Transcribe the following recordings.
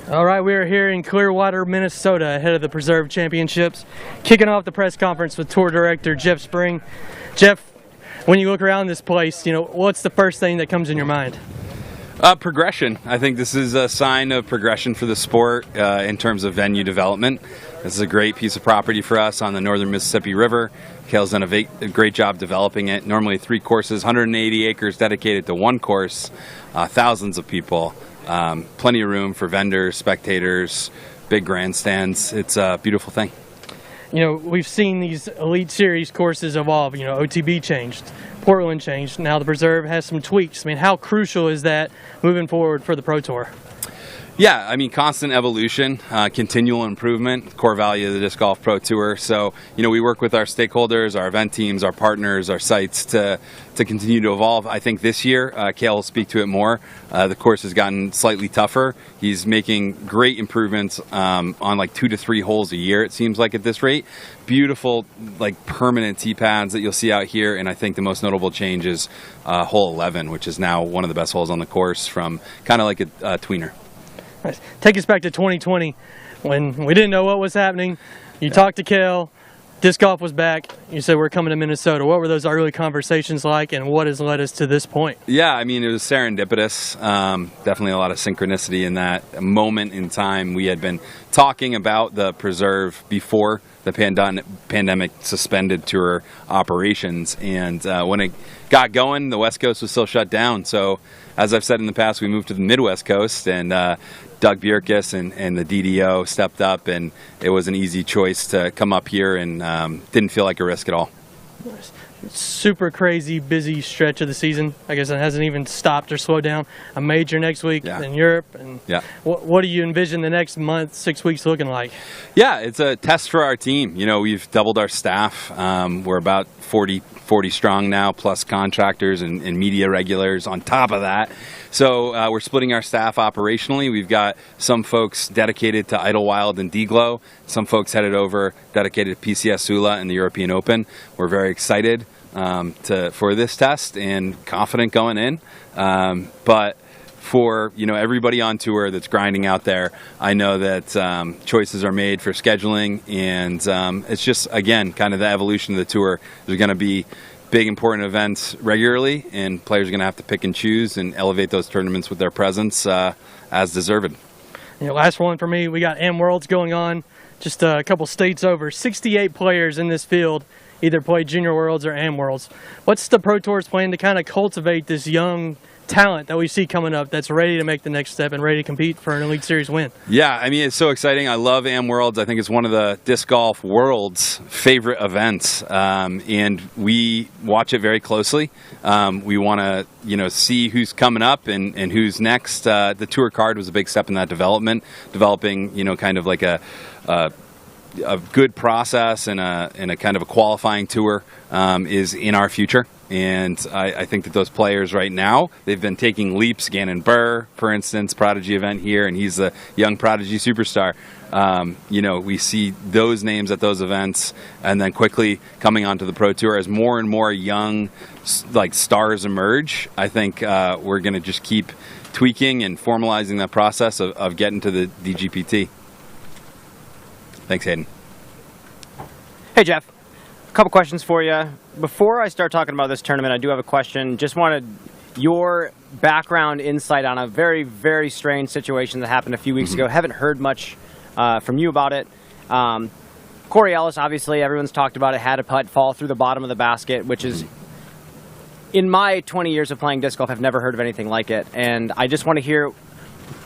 All right, we are here in Clearwater, Minnesota, ahead of the Preserve Championships, kicking off the press conference with Tour Director Jeff Spring. Jeff, when you look around this place, what's the first thing that comes in your mind? Progression. I think this is a sign of progression for the sport in terms of venue development. This is a great piece of property for us on the northern Mississippi River. Cale's done a great job developing it. Normally 3 courses, 180 acres dedicated to one course, thousands of people. Plenty of room for vendors, spectators, big grandstands. It's a beautiful thing. We've seen these Elite Series courses evolve. OTB changed, Portland changed. Now the Preserve has some tweaks. How crucial is that moving forward for the Pro Tour? Yeah, constant evolution, continual improvement, core value of the Disc Golf Pro Tour. So, we work with our stakeholders, our event teams, our partners, our sites to continue to evolve. I think this year, Cale will speak to it more. The course has gotten slightly tougher. He's making great improvements on like 2 to 3 holes a year, it seems like at this rate. Beautiful, permanent tee pads that you'll see out here. And I think the most notable change is hole 11, which is now one of the best holes on the course from kind of like a tweener. Take us back to 2020 when we didn't know what was happening. You talked to Cale, disc golf was back. You said we're coming to Minnesota. What were those early conversations like, and what has led us to this point? Yeah, it was serendipitous. Definitely a lot of synchronicity in that moment in time. We had been talking about the Preserve before the pandemic suspended tour operations, and when it got going, the West Coast was still shut down. So, as I've said in the past, we moved to the Midwest Coast, and Doug Bjerkes and the DDO stepped up, and it was an easy choice to come up here, and didn't feel like a risk at all. Super crazy busy stretch of the season. I guess it hasn't even stopped or slowed down. A major next week in Europe. And what do you envision the next month, 6 weeks looking like? Yeah, it's a test for our team. We've doubled our staff. We're about 40 strong now, plus contractors and media regulars on top of that. So we're splitting our staff operationally. We've got some folks dedicated to Idlewild and D-Glow, some folks headed over dedicated to PCS Sula and the European Open. We're very excited for this test and confident going in. But for everybody on tour that's grinding out there, I know that choices are made for scheduling, and it's just, again, kind of the evolution of the tour. There's going to be big important events regularly, and players are going to have to pick and choose and elevate those tournaments with their presence as deserved. Last one for me, we got Am Worlds going on just a couple states over. 68 players in this field either play Junior Worlds or Am Worlds. What's the Pro Tour's plan to kind of cultivate this young talent that we see coming up that's ready to make the next step and ready to compete for an Elite Series win? Yeah, it's so exciting. I love Am Worlds. I think it's one of the disc golf world's favorite events, and we watch it very closely. We want to, see who's coming up and who's next. The tour card was a big step in that development, developing, kind of like a good process and a kind of a qualifying tour is in our future. And I think that those players right now, they've been taking leaps. Gannon Buhr, for instance, Prodigy event here, and he's a young Prodigy superstar. We see those names at those events, and then quickly coming onto the Pro Tour as more and more young stars emerge. I think we're going to just keep tweaking and formalizing that process of getting to the DGPT. Thanks, Hayden. Hey, Jeff. A couple questions for you. Before I start talking about this tournament, I do have a question. Just wanted your background insight on a very, very strange situation that happened a few weeks ago. Haven't heard much from you about it. Corey Ellis, obviously, everyone's talked about it, had a putt fall through the bottom of the basket, which is, in my 20 years of playing disc golf, I've never heard of anything like it. And I just want to hear,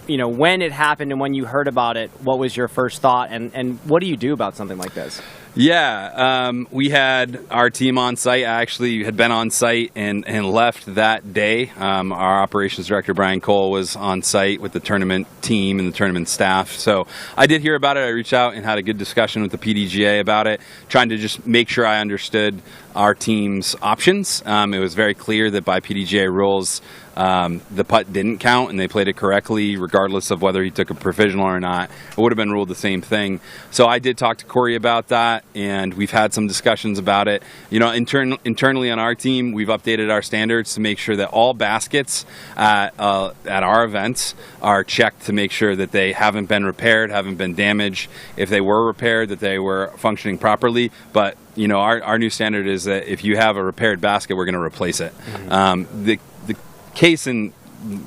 when it happened and when you heard about it, what was your first thought, and what do you do about something like this? Yeah, we had our team on site. I actually had been on site and left that day. Our operations director, Brian Cole, was on site with the tournament team and the tournament staff. So I did hear about it. I reached out and had a good discussion with the PDGA about it, trying to just make sure I understood our team's options. It was very clear that by PDGA rules, the putt didn't count, and they played it correctly, regardless of whether he took a provisional or not. It would have been ruled the same thing. So I did talk to Corey about that, and we've had some discussions about it. Internally on our team, we've updated our standards to make sure that all baskets at our events are checked to make sure that they haven't been repaired, haven't been damaged. If they were repaired, that they were functioning properly. But our new standard is that if you have a repaired basket, we're going to replace it. Mm-hmm. The case in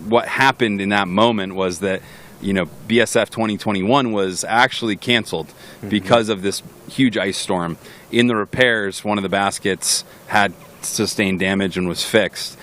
what happened in that moment was that BSF 2021 was actually canceled because of this huge ice storm. In the repairs, one of the baskets had sustained damage and was fixed.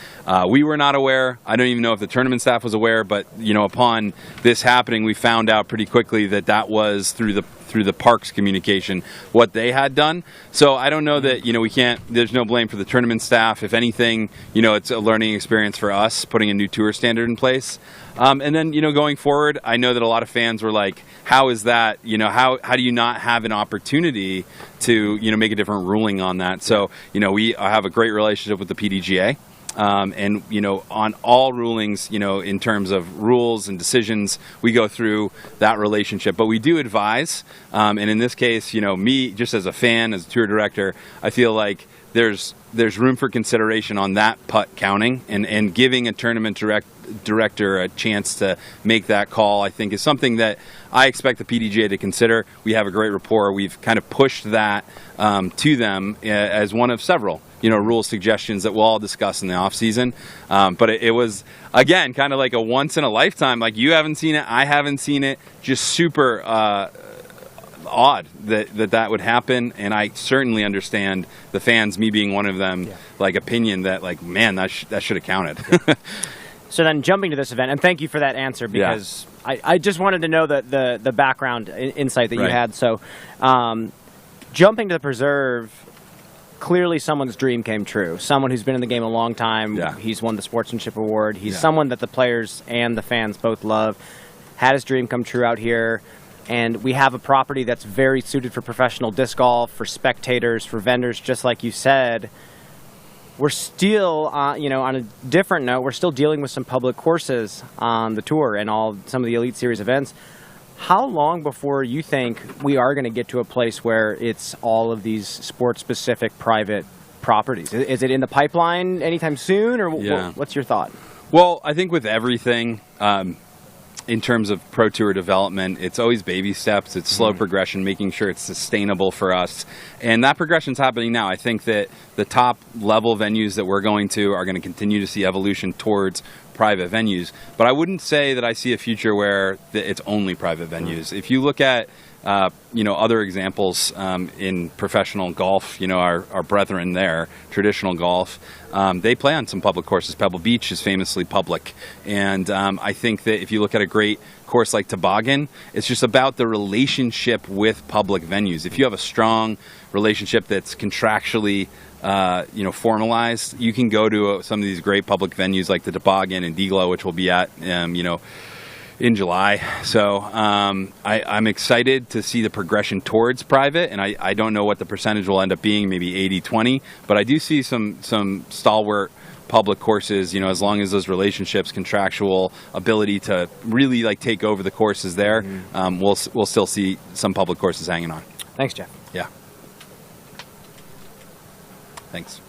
We were not aware. I don't even know if the tournament staff was aware, but upon this happening, we found out pretty quickly that was through the parks communication what they had done. So I don't know that we can't. There's no blame for the tournament staff. If anything, it's a learning experience for us putting a new tour standard in place. And then going forward, I know that a lot of fans were like, "How is that? How do you not have an opportunity to make a different ruling on that?" So we have a great relationship with the PDGA. And on all rulings, in terms of rules and decisions, we go through that relationship. But we do advise, and in this case, me just as a fan, as a tour director, I feel like there's room for consideration on that putt counting, and giving a tournament director a chance to make that call, I think, is something that I expect the PDGA to consider. We have a great rapport. We've kind of pushed that to them as one of several rule suggestions that we'll all discuss in the off season. But it was, again, kind of like a once in a lifetime. Like, you haven't seen it, I haven't seen it. Just super odd that would happen. And I certainly understand the fans, me being one of them, opinion that man, that should have counted. Yeah. So then jumping to this event, and thank you for that answer, because I just wanted to know the background insight that you had. So jumping to the preserve, clearly someone's dream came true. Someone who's been in the game a long time. Yeah. He's won the Sportsmanship Award. He's someone that the players and the fans both love. Had his dream come true out here. And we have a property that's very suited for professional disc golf, for spectators, for vendors, just like you said. We're still, on a different note, we're still dealing with some public courses on the tour and some of the Elite Series events. How long before you think we are going to get to a place where it's all of these sport-specific private properties? Is it in the pipeline anytime soon, or what's your thought? Well, I think with everything, in terms of Pro Tour development, it's always baby steps. It's slow progression, making sure it's sustainable for us. And that progression's happening now. I think that the top level venues that we're going to are going to continue to see evolution towards private venues. But I wouldn't say that I see a future where it's only private venues. If you look at other examples in professional golf, our brethren there, traditional golf, they play on some public courses. Pebble Beach is famously public. And I think that if you look at a great course like Toboggan, it's just about the relationship with public venues. If you have a strong relationship that's contractually formalized, you can go to some of these great public venues like the Toboggan and Deglow, which we'll be at, in July. So I'm excited to see the progression towards private, and I don't know what the percentage will end up being, maybe 80-20, but I do see some stalwart public courses, as long as those relationships, contractual ability to really take over the courses there, we'll still see some public courses hanging on. Thanks, Jeff. Yeah. Thanks.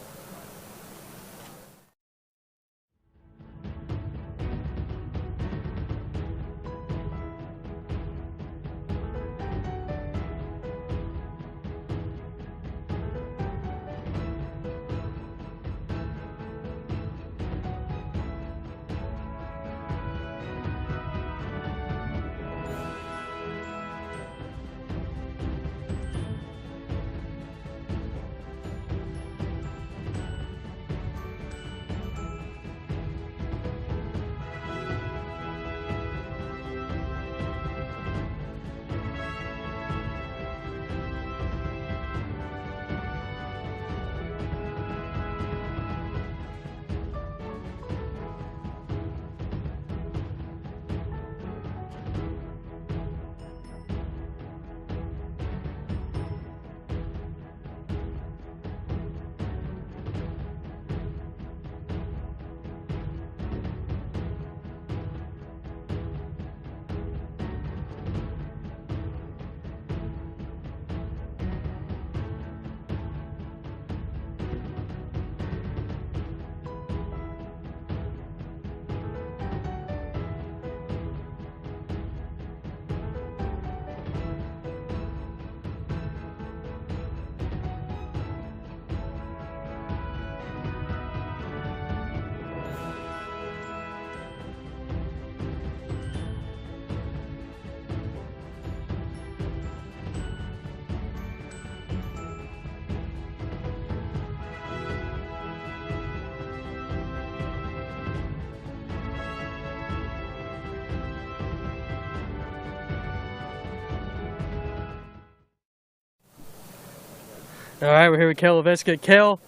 All right, we're here with Cale Leiviska. Cale,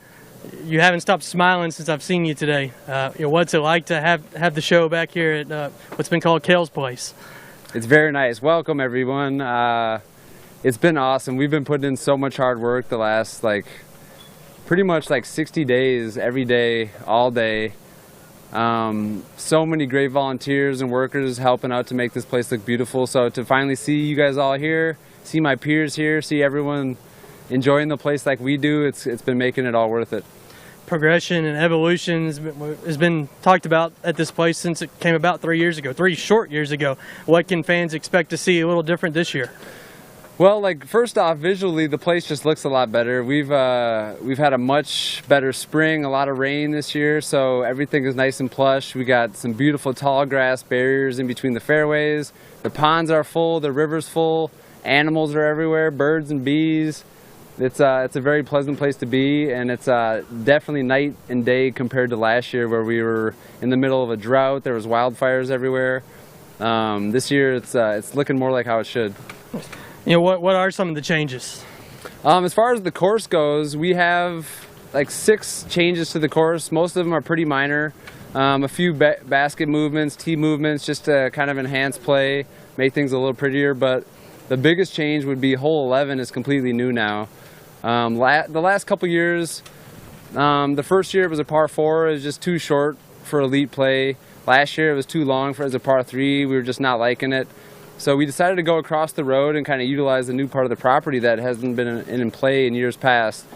you haven't stopped smiling since I've seen you today. What's it like to have the show back here at what's been called Cale's Place? It's very nice. Welcome, everyone. It's been awesome. We've been putting in so much hard work the last, pretty much 60 days, every day, all day. So many great volunteers and workers helping out to make this place look beautiful. So to finally see you guys all here, see my peers here, see everyone enjoying the place like we do, it's been making it all worth it. Progression and evolution has been talked about at this place since it came about 3 short years ago. What can fans expect to see a little different this year? Well, first off, visually, the place just looks a lot better. We've had a much better spring, a lot of rain this year, so everything is nice and plush. We got some beautiful tall grass barriers in between the fairways. The ponds are full, the river's full, animals are everywhere, birds and bees. It's a very pleasant place to be, and it's definitely night and day compared to last year where we were in the middle of a drought. There was wildfires everywhere. This year, it's looking more like how it should. What are some of the changes? As far as the course goes, we have 6 changes to the course. Most of them are pretty minor. A few basket movements, tee movements, just to kind of enhance play, make things a little prettier. But the biggest change would be hole 11 is completely new now. The last couple years, the first year it was a par 4. It was just too short for elite play. Last year it was too long as a par 3. We were just not liking it. So we decided to go across the road and kind of utilize the new part of the property that hasn't been in play in years past.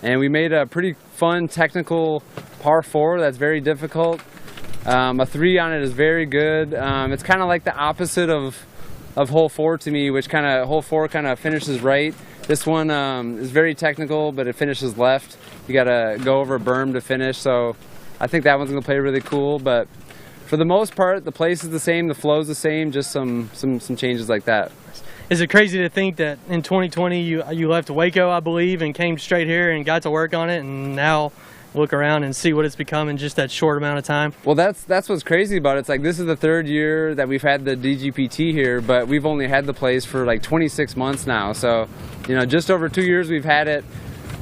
And we made a pretty fun technical par 4 that's very difficult. A 3 on it is very good. It's kind of like the opposite of hole 4 to me, which hole 4 kind of finishes right. This one is very technical, but it finishes left. You got to go over a berm to finish. So I think that one's going to play really cool. But for the most part, the place is the same, the flow's the same, just some changes like that. Is it crazy to think that in 2020 you left Waco, I believe, and came straight here and got to work on it, and now look around and see what it's become in just that short amount of time? Well, that's what's crazy about it. It's this is the 3rd year that we've had the DGPT here, but we've only had the place for 26 months now. So, just over 2 years we've had it,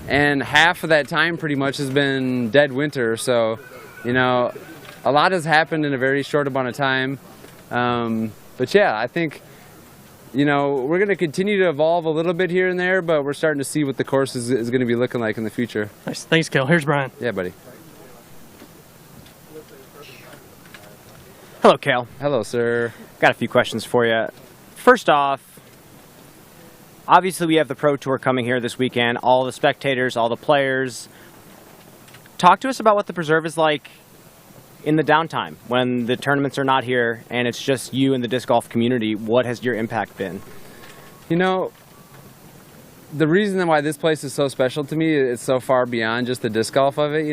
and half of that time pretty much has been dead winter. So, a lot has happened in a very short amount of time. But yeah, I think, we're going to continue to evolve a little bit here and there, but we're starting to see what the course is going to be looking like in the future. Nice. Thanks, Cale. Here's Brian. Yeah, buddy. Hello, Cale. Hello, sir. Got a few questions for you. First off, obviously we have the Pro Tour coming here this weekend. All the spectators, all the players. Talk to us about what the preserve is like in the downtime when the tournaments are not here and it's just you and the disc golf community. What has your impact been? The reason why this place is so special to me is so far beyond just the disc golf of it.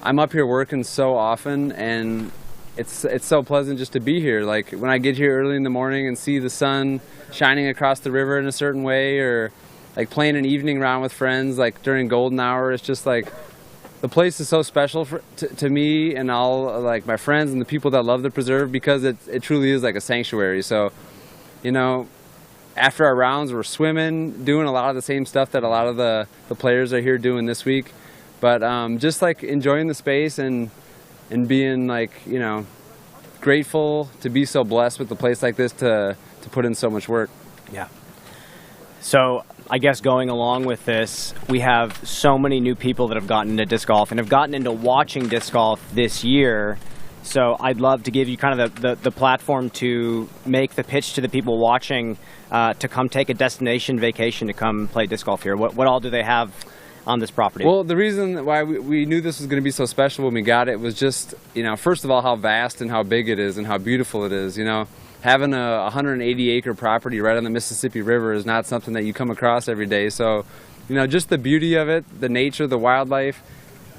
I'm up here working so often, and it's so pleasant just to be here. When I get here early in the morning and see the sun shining across the river in a certain way, or playing an evening round with friends during golden hour, it's just the place is so special to me and all my friends and the people that love the preserve, because it truly is like a sanctuary. So, after our rounds, we're swimming, doing a lot of the same stuff that a lot of the players are here doing this week. But just enjoying the space and being grateful to be so blessed with a place like this to put in so much work. Yeah. So I guess going along with this, we have so many new people that have gotten into disc golf and have gotten into watching disc golf this year. So I'd love to give you kind of the platform to make the pitch to the people watching to come take a destination vacation to come play disc golf here. What all do they have on this property? Well, the reason why we knew this was going to be so special when we got it was just, first of all, how vast and how big it is and how beautiful it is. Having a 180-acre property right on the Mississippi River is not something that you come across every day. So, just the beauty of it, the nature, the wildlife.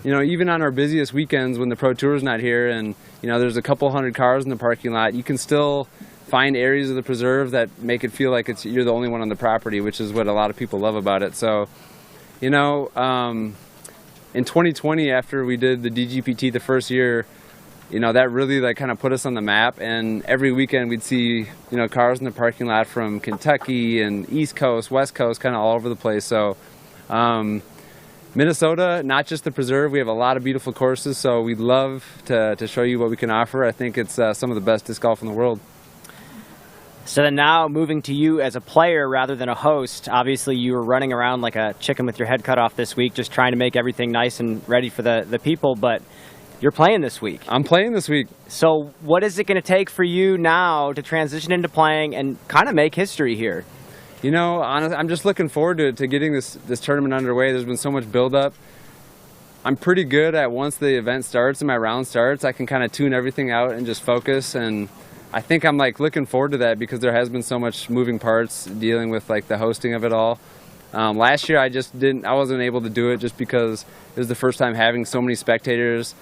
Even on our busiest weekends when the Pro Tour's not here and, there's a couple hundred cars in the parking lot, you can still find areas of the preserve that make it feel like you're the only one on the property, which is what a lot of people love about it. So, in 2020, after we did the DGPT the first year, that really kind of put us on the map, and every weekend we'd see, cars in the parking lot from Kentucky and East Coast, West Coast, kind of all over the place. So Minnesota, not just the preserve, we have a lot of beautiful courses, so we'd love to show you what we can offer. I think it's some of the best disc golf in the world. So then now moving to you as a player rather than a host, obviously you were running around like a chicken with your head cut off this week, just trying to make everything nice and ready for the people, but you're playing this week. I'm playing this week. So what is it going to take for you now to transition into playing and kind of make history here? You know, honestly, I'm just looking forward to getting this tournament underway. There's been so much build-up. I'm pretty good at once the event starts and my round starts, I can kind of tune everything out and just focus, and I think I'm like looking forward to that because there has been so much moving parts dealing with like the hosting of it all. Last year I wasn't able to do it just because it was the first time having so many spectators.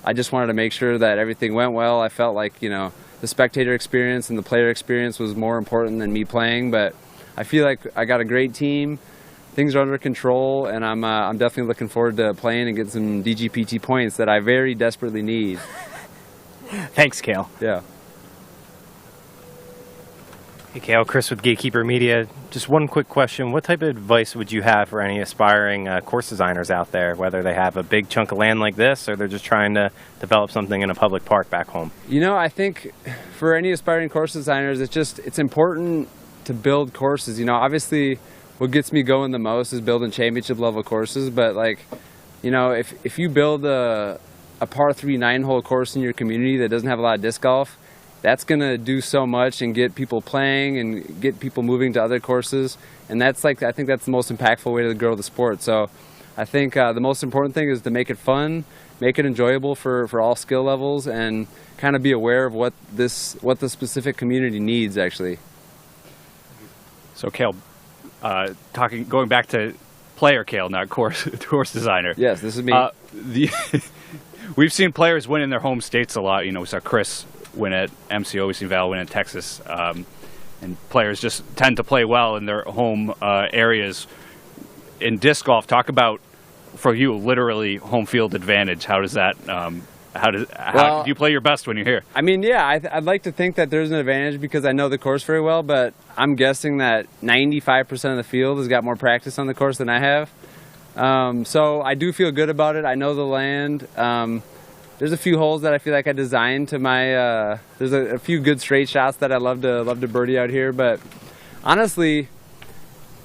I just wanted to make sure that everything went well. I felt like, you know, the spectator experience and the player experience was more important than me playing, but I feel like I got a great team. Things are under control, and I'm definitely looking forward to playing and getting some DGPT points that I very desperately need. Thanks, Cale. Yeah. Hey, Cale, Chris with Gatekeeper Media. Just one quick question. What type of advice would you have for any aspiring course designers out there, whether they have a big chunk of land like this or they're just trying to develop something in a public park back home? You know, I think for any aspiring course designers, it's important to build courses. You know, obviously what gets me going the most is building championship level courses, but like, you know, if you build a par 3 9-hole course in your community that doesn't have a lot of disc golf, that's going to do so much and get people playing and get people moving to other courses, and I think that's the most impactful way to grow the sport. So I think the most important thing is to make it fun, make it enjoyable for all skill levels, and kind of be aware of what the specific community needs actually. So Cale, going back to player Cale, not course designer. Yes, this is me. We've seen players win in their home states a lot. You know, we saw Chris win at MCO, we've seen Val win in Texas, and players just tend to play well in their home areas. In disc golf, talk about, for you, literally home field advantage. How does that? How do you play your best when you're here? I mean, yeah, I'd like to think that there's an advantage because I know the course very well, but I'm guessing that 95% of the field has got more practice on the course than I have. So I do feel good about it. I know the land. There's a few holes that I feel like I designed to my. There's a few good straight shots that I love to birdie out here, but honestly,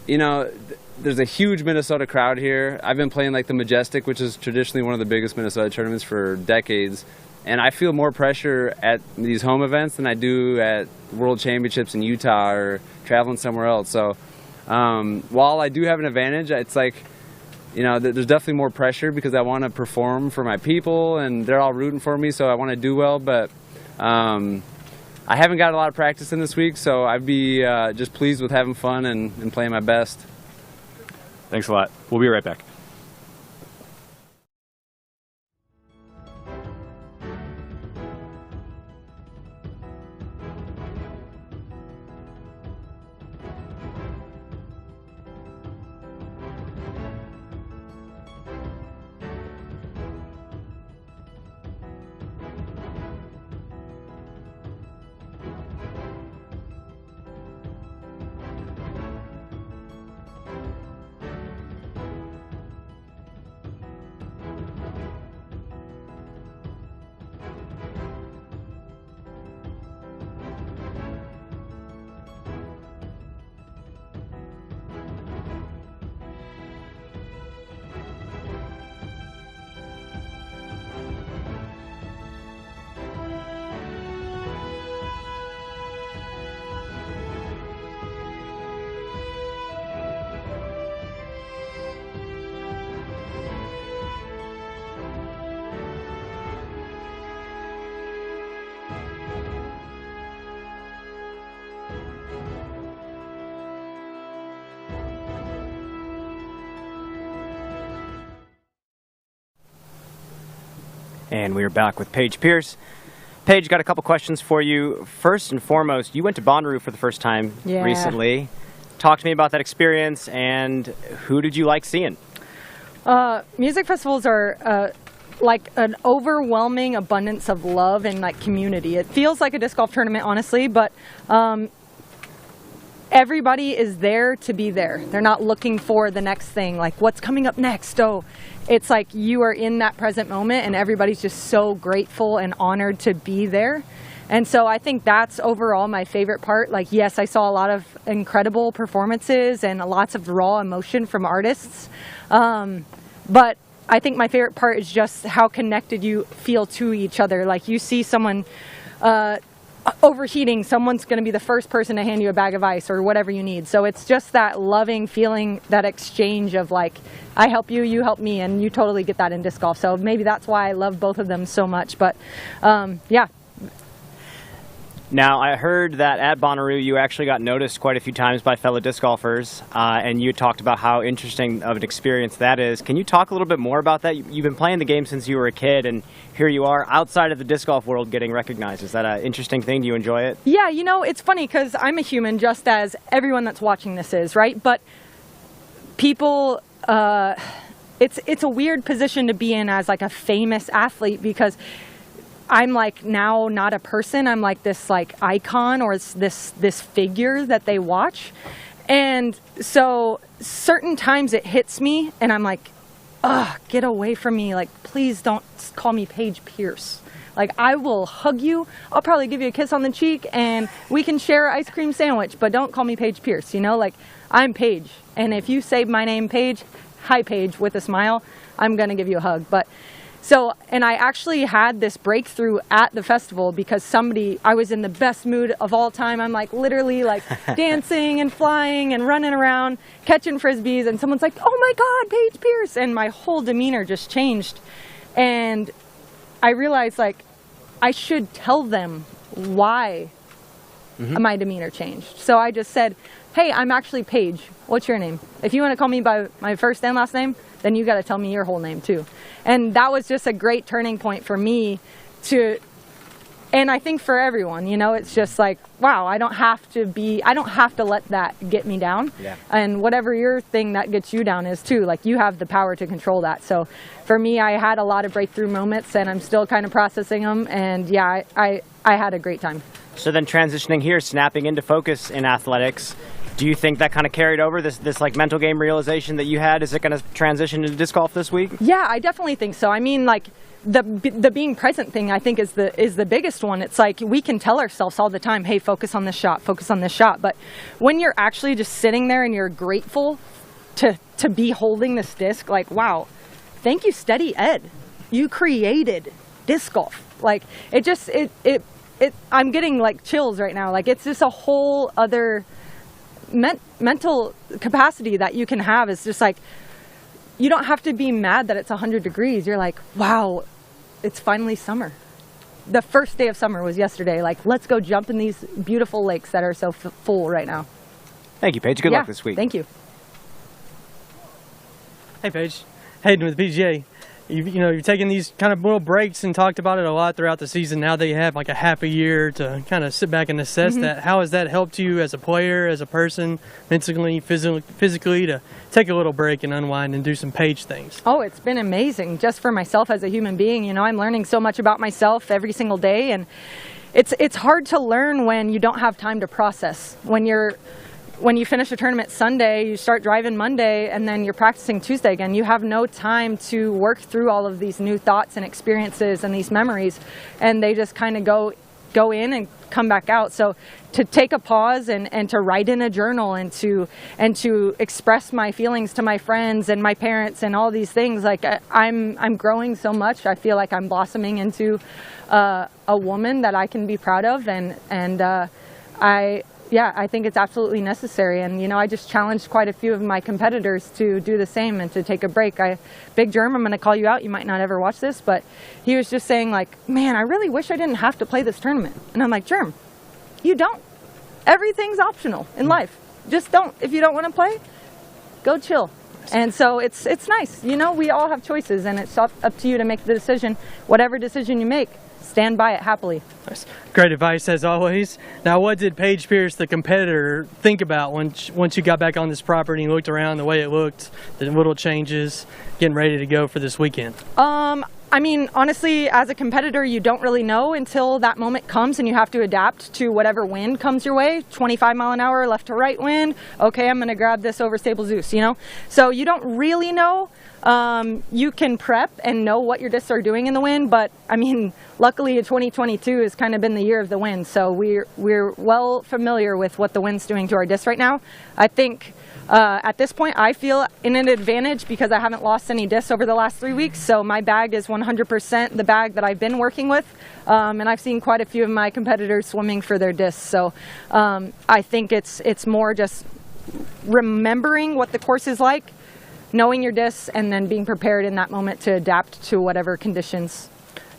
you know, there's a huge Minnesota crowd here. I've been playing like the Majestic, which is traditionally one of the biggest Minnesota tournaments for decades. And I feel more pressure at these home events than I do at World Championships in Utah or traveling somewhere else. So while I do have an advantage, it's like, you know, there's definitely more pressure because I want to perform for my people and they're all rooting for me, so I want to do well. But I haven't got a lot of practice in this week, so I'd be just pleased with having fun and playing my best. Thanks a lot. We'll be right back. And we are back with Paige Pierce. Paige, got a couple questions for you. First and foremost, you went to Bonnaroo for the first time recently. Talk to me about that experience, and who did you like seeing? Music festivals are like an overwhelming abundance of love and like community. It feels like a disc golf tournament, honestly, but everybody is there to be there. They're not looking for the next thing, like what's coming up next. Oh, it's like you are in that present moment and everybody's just so grateful and honored to be there. And so I think that's overall my favorite part. Like, yes, I saw a lot of incredible performances and lots of raw emotion from artists. But I think my favorite part is just how connected you feel to each other. Like, you see someone overheating, someone's going to be the first person to hand you a bag of ice or whatever you need. So it's just that loving feeling, that exchange of like, I help you, you help me, and you totally get that in disc golf. So maybe that's why I love both of them so much. But yeah. Now, I heard that at Bonnaroo you actually got noticed quite a few times by fellow disc golfers, and you talked about how interesting of an experience that is. Can you talk a little bit more about that? You've been playing the game since you were a kid, and here you are outside of the disc golf world getting recognized. Is that an interesting thing? Do you enjoy it? Yeah, you know, it's funny because I'm a human just as everyone that's watching this is, right? But people, it's a weird position to be in as like a famous athlete, because I'm like now not a person. I'm like this like icon, or it's this figure that they watch. And so certain times it hits me and I'm like, ugh, get away from me. Like, please don't call me Paige Pierce. Like, I will hug you. I'll probably give you a kiss on the cheek and we can share an ice cream sandwich, but don't call me Paige Pierce. You know, like, I'm Paige. And if you say my name, Paige, hi Paige, with a smile, I'm going to give you a hug. But so, and I actually had this breakthrough at the festival because I was in the best mood of all time. I'm like literally like dancing and flying and running around, catching Frisbees, and someone's like, oh my God, Paige Pierce. And my whole demeanor just changed. And I realized like I should tell them why my demeanor changed. So I just said, hey, I'm actually Paige. What's your name? If you want to call me by my first and last name, then you got to tell me your whole name too. And that was just a great turning point for me and I think for everyone, you know, it's just like, wow, I don't have to let that get me down. Yeah. And whatever your thing that gets you down is too, like you have the power to control that. So for me, I had a lot of breakthrough moments and I'm still kind of processing them. And yeah, I had a great time. So then transitioning here, snapping into focus in athletics, do you think that kind of carried over this like mental game realization that you had? Is it going to transition into disc golf this week? Yeah, I definitely think so. I mean, like the being present thing, I think is the biggest one. It's like we can tell ourselves all the time, hey, focus on this shot, focus on this shot. But when you're actually just sitting there and you're grateful to be holding this disc, like, wow, thank you, Steady Ed. You created disc golf. Like I'm getting like chills right now. Like it's just a whole other mental capacity that you can have. Is just like, you don't have to be mad that it's 100 degrees. You're like, wow, it's finally summer. The first day of summer was yesterday. Like, let's go jump in these beautiful lakes that are so full right now. Thank you, Paige. Good luck this week. Thank you. Hey, Paige. Hayden with the PGA. You've taken these kind of little breaks and talked about it a lot throughout the season. Now that you have like a half a year to kind of sit back and assess that, how has that helped you as a player, as a person, mentally, physically, to take a little break and unwind and do some Paige things? Oh, it's been amazing just for myself as a human being. You know, I'm learning so much about myself every single day, and it's hard to learn when you don't have time to process. When you finish a tournament Sunday, you start driving Monday, and then you're practicing Tuesday again. You have no time to work through all of these new thoughts and experiences and these memories, and they just kind of go in and come back out. So to take a pause and to write in a journal and to express my feelings to my friends and my parents and all these things, like I'm growing so much. I feel like I'm blossoming into a woman that I can be proud of, and I think it's absolutely necessary. And, you know, I just challenged quite a few of my competitors to do the same and to take a break. Big Germ, I'm going to call you out. You might not ever watch this, but he was just saying, like, man, I really wish I didn't have to play this tournament. And I'm like, Germ, you don't. Everything's optional in life. Just don't. If you don't want to play, go chill. And so it's nice. You know, we all have choices, and it's up to you to make the decision. Whatever decision you make, stand by it happily. Nice. Great advice as always. Now, what did Paige Pierce, the competitor, think about once you got back on this property and looked around the way it looked, the little changes, getting ready to go for this weekend? I mean, honestly, as a competitor, you don't really know until that moment comes and you have to adapt to whatever wind comes your way. 25 mile an hour left to right wind. Okay, I'm going to grab this overstable Zeus, you know? So you don't really know. You can prep and know what your discs are doing in the wind, but I mean, luckily 2022 has kind of been the year of the wind, so we're well familiar with what the wind's doing to our discs right now. I think at this point I feel in an advantage because I haven't lost any discs over the last 3 weeks, so my bag is 100% the bag that I've been working with, and I've seen quite a few of my competitors swimming for their discs, so I think it's more just remembering what the course is like, knowing your discs, and then being prepared in that moment to adapt to whatever conditions.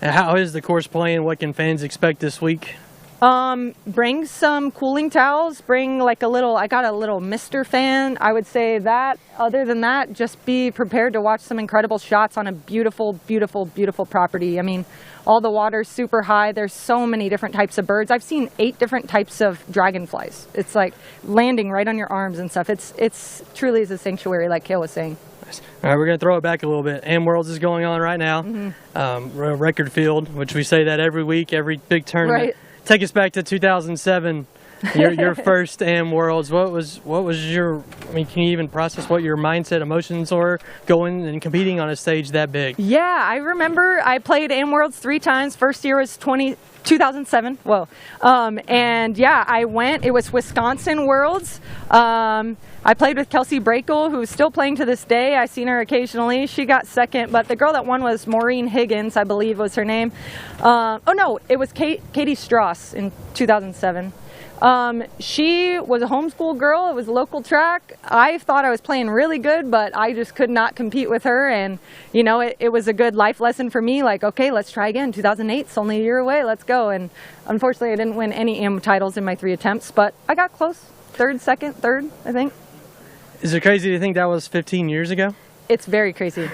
And how is the course playing? What can fans expect this week? Bring some cooling towels, bring like I got a little mister fan, I would say that. Other than that, just be prepared to watch some incredible shots on a beautiful, beautiful, beautiful property. I mean, all the water's super high. There's so many different types of birds. I've seen 8 different types of dragonflies. It's like landing right on your arms and stuff. It's truly is a sanctuary, like Cale was saying. All right, we're going to throw it back a little bit. Am Worlds is going on right now. Record field, which we say that every week, every big tournament. Right. Take us back to 2007, your first Am Worlds. What was your, I mean, can you even process what your mindset, emotions were going and competing on a stage that big? Yeah, I remember I played Am Worlds 3 times. First year was 2007. Whoa. And yeah, I went. It was Wisconsin Worlds. I played with Kelsey Brakel, who's still playing to this day. I've seen her occasionally. She got second, but the girl that won was Maureen Higgins, I believe was her name. Oh no, it was Katie Strauss in 2007. She was a homeschool girl. It was a local track. I thought I was playing really good, but I just could not compete with her. And, you know, it was a good life lesson for me. Like, okay, let's try again. 2008, it's only a year away. Let's go. And unfortunately, I didn't win any AM titles in my 3 attempts, but I got close. Second, third, I think. Is it crazy to think that was 15 years ago? It's very crazy.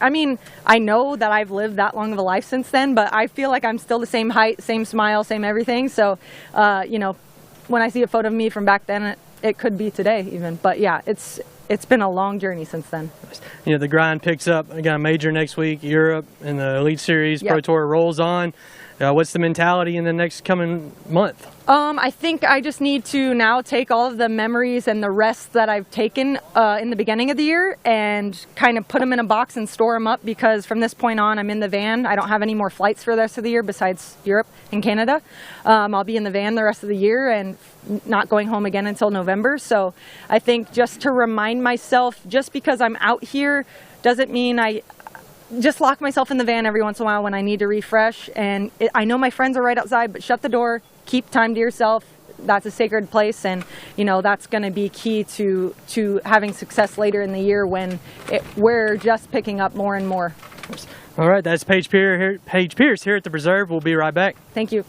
I mean, I know that I've lived that long of a life since then, but I feel like I'm still the same height, same smile, same everything. So, you know, when I see a photo of me from back then, it could be today even. But yeah, it's been a long journey since then. You know, the grind picks up. I got a major next week, Europe, and the Elite Series Pro Tour rolls on. What's the mentality in the next coming month? I think I just need to now take all of the memories and the rest that I've taken in the beginning of the year and kind of put them in a box and store them up, because from this point on I'm in the van. I don't have any more flights for the rest of the year besides Europe and Canada. I'll be in the van the rest of the year and not going home again until November. So I think just to remind myself, just because I'm out here doesn't mean I just lock myself in the van every once in a while when I need to refresh. And I know my friends are right outside, but shut the door, keep time to yourself. That's a sacred place, and you know that's going to be key to having success later in the year when we're just picking up more and more. All right, that's Paige Pierce here at the Preserve. We'll be right back. Thank you.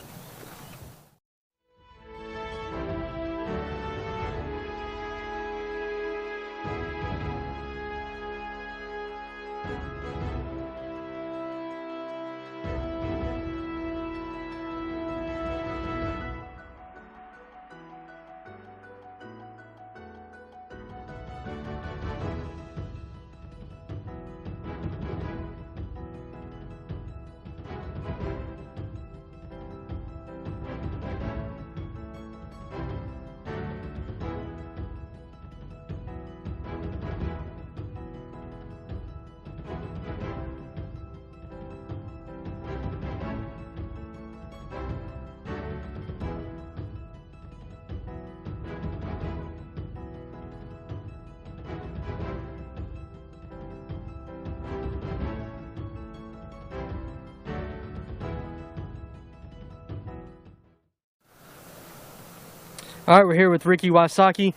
All right, we're here with Ricky Wysocki.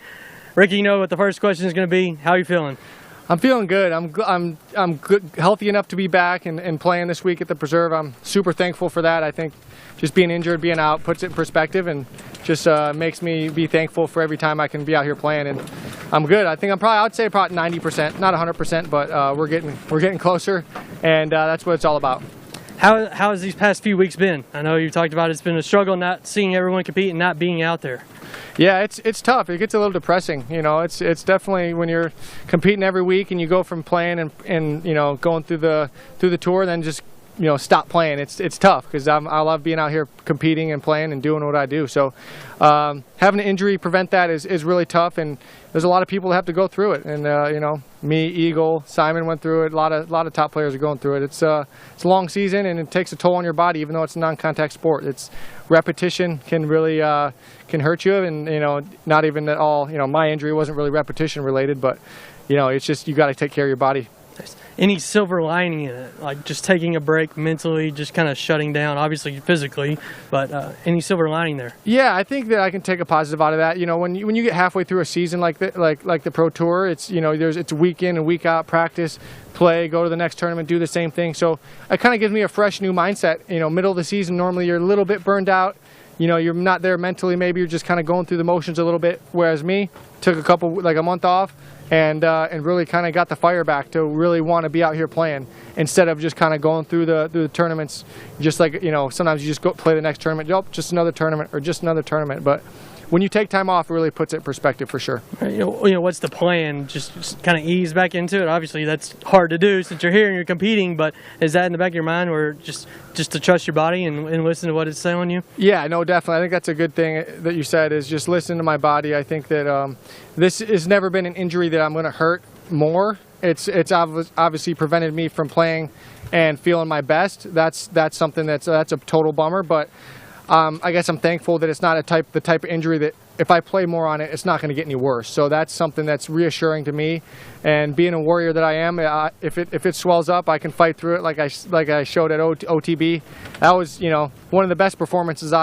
Ricky, you know what the first question is going to be. How are you feeling? I'm feeling good. I'm good, healthy enough to be back and playing this week at the Preserve. I'm super thankful for that. I think just being injured, being out, puts it in perspective and just makes me be thankful for every time I can be out here playing. And I'm good. I think I would say probably 90%, not 100%, but we're getting closer, and that's what it's all about. How has these past few weeks been? I know you talked about it's been a struggle not seeing everyone compete and not being out there. Yeah, it's tough. It gets a little depressing. You know, it's definitely when you're competing every week and you go from playing and you know going through the tour, then just stop playing. It's tough because I love being out here competing and playing and doing what I do. So having an injury prevent that is really tough, and there's a lot of people that have to go through it. And me, Eagle, Simon went through it. A lot of top players are going through it. It's a long season, and it takes a toll on your body, even though it's a non-contact sport. It's repetition can really can hurt you, and not even at all. My injury wasn't really repetition related, but it's just you got to take care of your body. Any silver lining in it, like just taking a break mentally, just kind of shutting down, obviously physically, but any silver lining there? Yeah, I think that I can take a positive out of that. When you get halfway through a season like the Pro Tour, it's it's week in and week out practice, play, go to the next tournament, do the same thing. So it kind of gives me a fresh new mindset. Middle of the season, normally you're a little bit burned out. You're not there mentally. Maybe you're just kind of going through the motions a little bit. Whereas me, took a month off. And really kind of got the fire back to really want to be out here playing instead of just kind of going through the tournaments. Just like sometimes you just go play the next tournament. Yep, just another tournament or just another tournament. But when you take time off, it really puts it in perspective for sure. What's the plan? Just kind of ease back into it. Obviously, that's hard to do since you're here and you're competing. But is that in the back of your mind, or just to trust your body and listen to what it's telling you? Yeah, no, definitely. I think that's a good thing that you said, is just listen to my body. I think that this has never been an injury that I'm going to hurt more. It's obviously prevented me from playing and feeling my best. That's something that's a total bummer, but. I guess I'm thankful that it's not the type of injury that if I play more on it, it's not going to get any worse. So that's something that's reassuring to me. And being a warrior that I am, if it swells up, I can fight through it like I showed at OTB. That was one of the best performances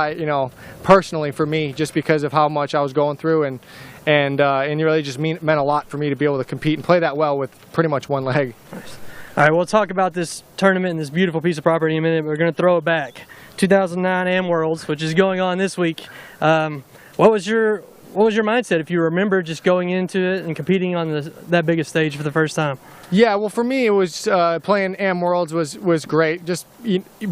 personally for me, just because of how much I was going through, and it really just meant a lot for me to be able to compete and play that well with pretty much one leg. Nice. All right, we'll talk about this tournament and this beautiful piece of property in a minute. We're going to throw it back. 2009 Am Worlds, which is going on this week. What was your mindset, if you remember, just going into it and competing on that biggest stage for the first time? Yeah, well, for me, it was playing Am Worlds was great. Just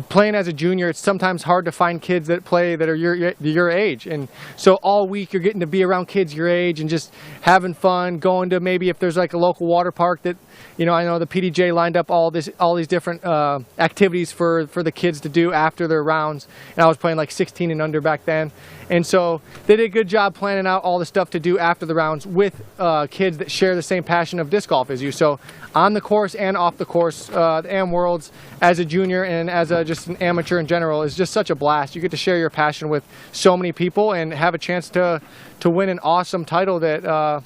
playing as a junior, it's sometimes hard to find kids that play that are your age, and so all week you're getting to be around kids your age and just having fun. Going to maybe if there's like a local water park that I know the PDJ lined up all these different activities for the kids to do after their rounds, and I was playing like 16 and under back then, and so they did a good job planning out all the stuff to do after the rounds with kids that share the same passion of disc golf as you. So on the course and off the course, the Am Worlds as a junior and as just an amateur in general is just such a blast. You get to share your passion with so many people and have a chance to win an awesome title that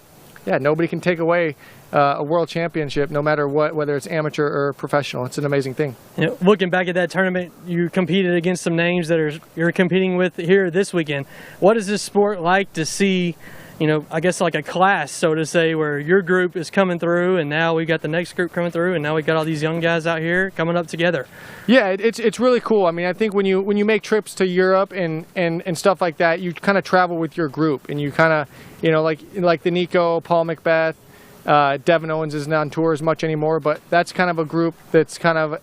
nobody can take away. A world championship, no matter what, whether it's amateur or professional. It's an amazing thing. Looking back at that tournament, you competed against some names that you're competing with here this weekend. What is this sport like to see, I guess like a class, so to say, where your group is coming through, and now we got the next group coming through, and now we got all these young guys out here coming up together? Yeah, it's really cool. I mean, I think when you make trips to Europe and stuff like that, you kind of travel with your group, and you kind of, like the Nico, Paul Macbeth, Devin Owens isn't on tour as much anymore, but that's kind of a group that's kind of,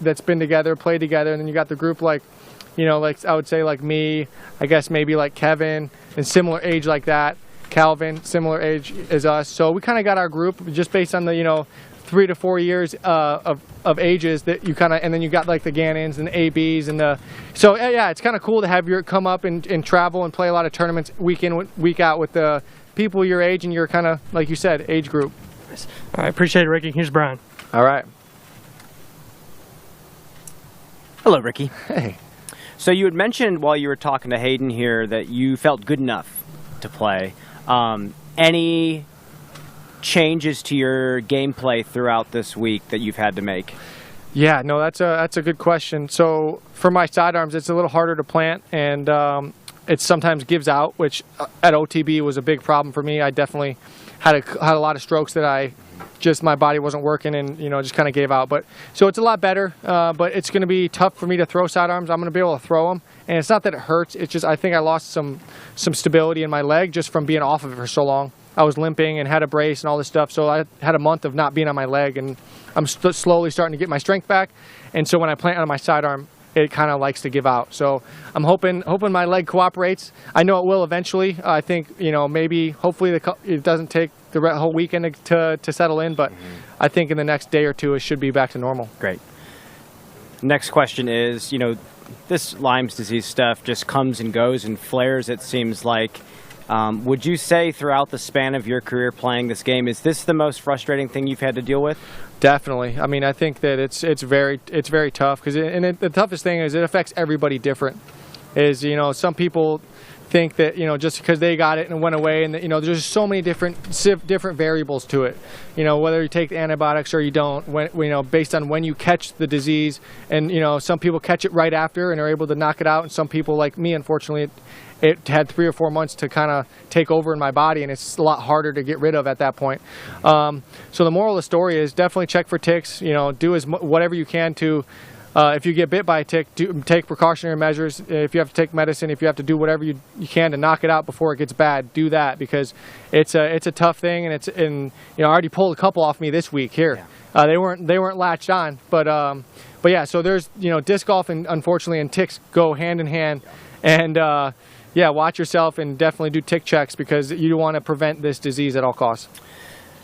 that's been together, played together. And then you got the group like I would say like me, I guess maybe like Kevin, and similar age like that. Calvin, similar age as us. So we kind of got our group just based on the, 3 to 4 years of ages that you kind of, and then you got like the Gannons and the ABs and so yeah, it's kind of cool to have your come up and travel and play a lot of tournaments week in, week out with the people your age and your kind of, like you said, age group. All right, appreciate it, Ricky. Here's Brian. All right. Hello, Ricky. Hey. So you had mentioned while you were talking to Hayden here that you felt good enough to play. Any changes to your gameplay throughout this week that you've had to make? Yeah, no, that's a good question. So for my sidearms, it's a little harder to plant, and it sometimes gives out, which at OTB was a big problem for me. I definitely had a lot of strokes that my body wasn't working and, just kind of gave out. But so it's a lot better, but it's going to be tough for me to throw sidearms. I'm going to be able to throw them, and it's not that it hurts. It's just I think I lost some stability in my leg just from being off of it for so long. I was limping and had a brace and all this stuff, so I had a month of not being on my leg, and I'm slowly starting to get my strength back. And so when I plant on my sidearm, it kind of likes to give out. So I'm hoping my leg cooperates. I know it will eventually. I think, maybe, hopefully it doesn't take the whole weekend to settle in, but I think in the next day or two it should be back to normal. Great. Next question is, this Lyme's disease stuff just comes and goes and flares, it seems like. Would you say throughout the span of your career playing this game, is this the most frustrating thing you've had to deal with? Definitely. I mean, I think that it's very tough because the toughest thing is it affects everybody different. Some people think that just because they got it and it went away, and there's just so many different variables to it. Whether you take the antibiotics or you don't, based on when you catch the disease, and some people catch it right after and are able to knock it out, and some people like me, unfortunately, it had 3 or 4 months to kind of take over in my body, and it's a lot harder to get rid of at that point. So the moral of the story is definitely check for ticks. Do whatever you can to. If you get bit by a tick, take precautionary measures. If you have to take medicine, if you have to do whatever you can to knock it out before it gets bad, do that, because it's a tough thing, and I already pulled a couple off me this week here. Yeah. They weren't latched on, but yeah. So there's disc golf and unfortunately and ticks go hand in hand, and watch yourself and definitely do tick checks because you want to prevent this disease at all costs.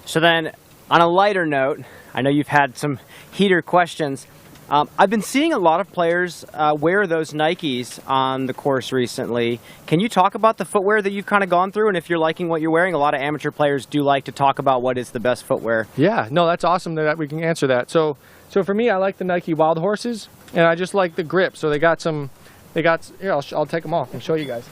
So then, on a lighter note, I know you've had some heater questions. I've been seeing a lot of players wear those Nikes on the course recently. Can you talk about the footwear that you've kind of gone through, and if you're liking what you're wearing? A lot of amateur players do like to talk about what is the best footwear. Yeah, no, that's awesome that we can answer that. So for me, I like the Nike Wild Horses, and I just like the grip. So here, I'll take them off and show you guys.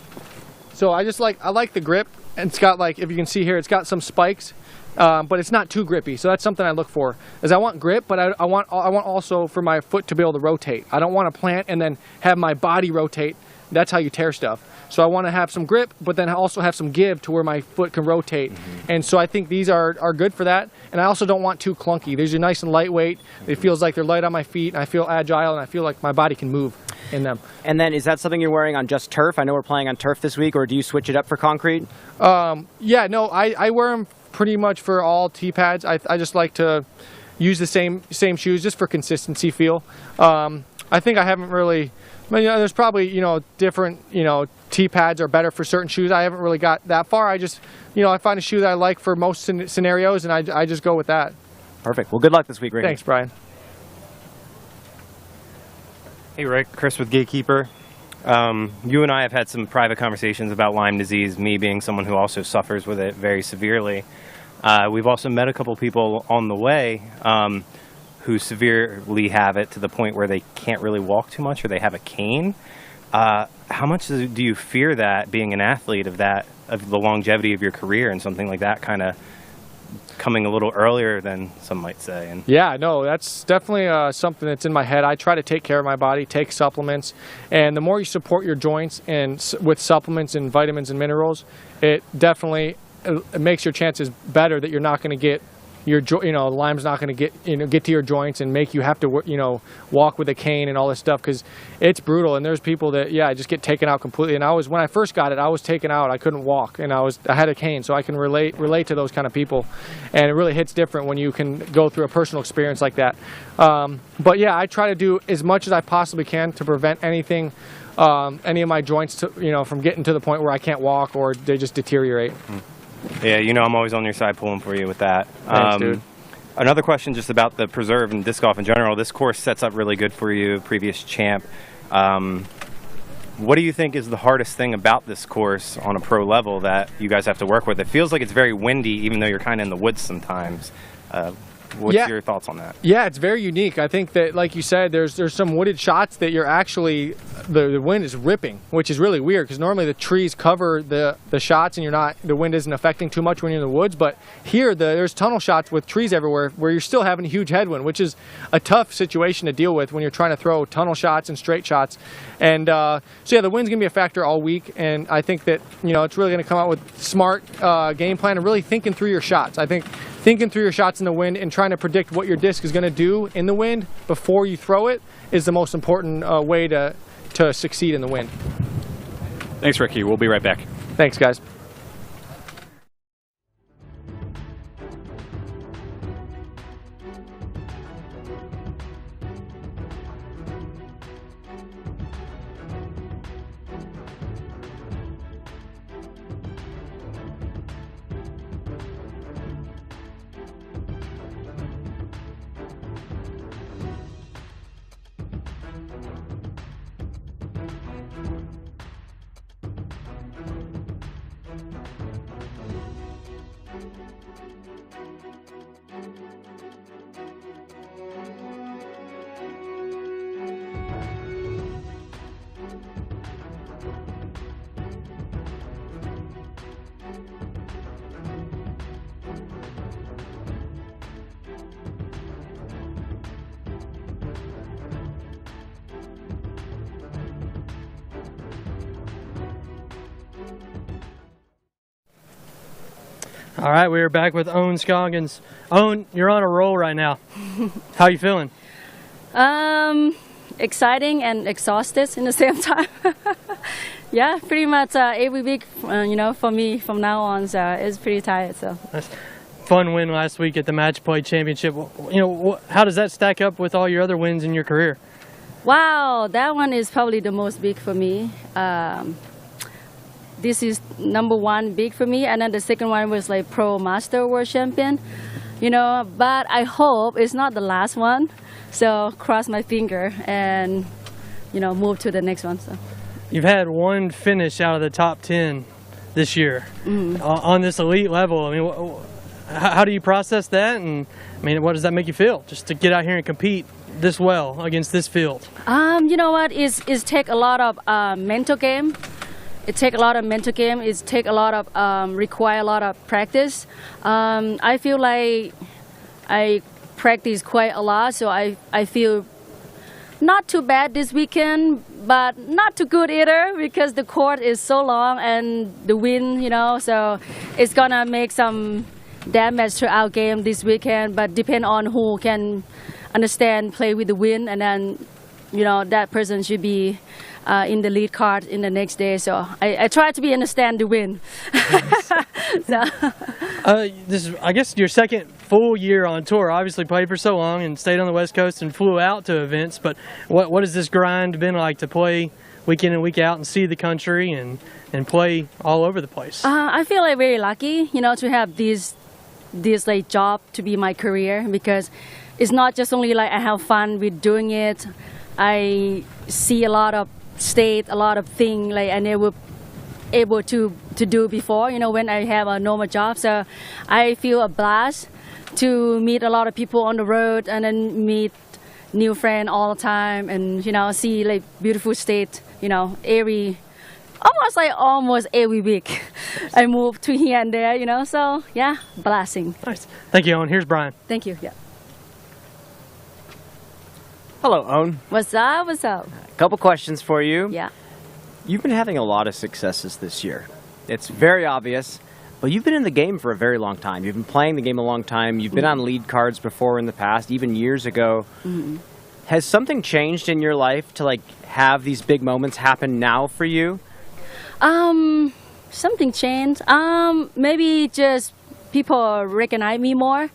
So I like the grip, and it's got, like, if you can see here, it's got some spikes. But it's not too grippy, so that's something I look for. Is I want grip, but I want also for my foot to be able to rotate. I don't want to plant and then have my body rotate. That's how you tear stuff. So I want to have some grip, but then also have some give to where my foot can rotate. Mm-hmm. And so I think these are good for that. And I also don't want too clunky. These are nice and lightweight. It feels like they're light on my feet, and I feel agile, and I feel like my body can move in them. And then is that something you're wearing on just turf? I know we're playing on turf this week, or do you switch it up for concrete? Yeah, no, I wear them pretty much for all tee pads. I just like to use the same shoes just for consistency feel. I think I haven't really, there's probably, different, tee pads are better for certain shoes. I haven't really got that far. I just, I find a shoe that I like for most scenarios, and I just go with that. Perfect. Well, good luck this week, Ricky. Thanks, Brian. Hey, Rick. Chris with Gatekeeper. You and I have had some private conversations about Lyme disease, me being someone who also suffers with it very severely. We've also met a couple people on the way who severely have it to the point where they can't really walk too much, or they have a cane. How much do you fear that, being an athlete, of the longevity of your career and something like that kind of coming a little earlier than some might say? And yeah, no, that's definitely something that's in my head. I try to take care of my body, take supplements, and the more you support your joints and with supplements and vitamins and minerals, it definitely it makes your chances better that you're not going to get Lyme's not going to get to your joints and make you have to walk with a cane and all this stuff, because it's brutal. And there's people that just get taken out completely. And when I first got it, I was taken out. I couldn't walk, and I had a cane, so I can relate to those kind of people. And it really hits different when you can go through a personal experience like that. But yeah, I try to do as much as I possibly can to prevent anything, any of my joints from getting to the point where I can't walk or they just deteriorate. Yeah, I'm always on your side pulling for you with that. Thanks, dude. Another question just about the preserve and disc golf in general. This course sets up really good for you, previous champ. What do you think is the hardest thing about this course on a pro level that you guys have to work with? It feels like it's very windy, even though you're kind of in the woods sometimes. What's your thoughts on that? Yeah, it's very unique. I think that, like you said, there's some wooded shots that you're actually, the wind is ripping, which is really weird, because normally the trees cover the shots and the wind isn't affecting too much when you're in the woods. But here, there's tunnel shots with trees everywhere where you're still having a huge headwind, which is a tough situation to deal with when you're trying to throw tunnel shots and straight shots. And so yeah, the wind's going to be a factor all week, and I think that it's really going to come out with smart game plan and really thinking through your shots. I think thinking through your shots in the wind and trying to predict what your disc is going to do in the wind before you throw it is the most important way to succeed in the wind. Thanks, Ricky. We'll be right back. Thanks, guys. All right, we are back with Ohn Scoggins. Ohn, you're on a roll right now. How you feeling? Exciting and exhausted in the same time. Yeah, pretty much every week, for me from now on, so it's pretty tired. So. Nice. Fun win last week at the Match Play Championship. How does that stack up with all your other wins in your career? Wow, that one is probably the most big for me. This is number one big for me, and then the second one was like Pro Master World Champion. But I hope it's not the last one. So cross my finger and move to the next one. So. You've had one finish out of the top 10 this year on this elite level. I mean, how do you process that? And I mean, what does that make you feel just to get out here and compete this well against this field? You know what? It's take a lot of mental game. It take a lot of mental game. It take a lot of require a lot of practice. I feel like I practice quite a lot, so I feel not too bad this weekend, but not too good either because the court is so long and the wind, so it's gonna make some damage to our game this weekend. But depend on who can understand play with the wind, and then that person should be in the lead card in the next day. So I try to understand the win. This is, I guess, your second full year on tour. Obviously played for so long and stayed on the West Coast and flew out to events. But what has this grind been like to play week in and week out and see the country and play all over the place? I feel like very lucky, to have this like job to be my career, because it's not just only like I have fun with doing it. I see a lot of state, a lot of things like I never able to do before, when I have a normal job. So I feel a blast to meet a lot of people on the road and then meet new friends all the time and, see like beautiful state, almost every week. I move to here and there, so yeah, blasting. Nice. Thank you, Ohn. Here's Brian. Thank you. Yeah. Hello, Ohn. What's up? What's up? A couple questions for you. Yeah. You've been having a lot of successes this year. It's very obvious, but you've been in the game for a very long time. You've been playing the game a long time. You've been on lead cards before in the past, even years ago. Has something changed in your life to like have these big moments happen now for you? Something changed. Maybe just people recognize me more.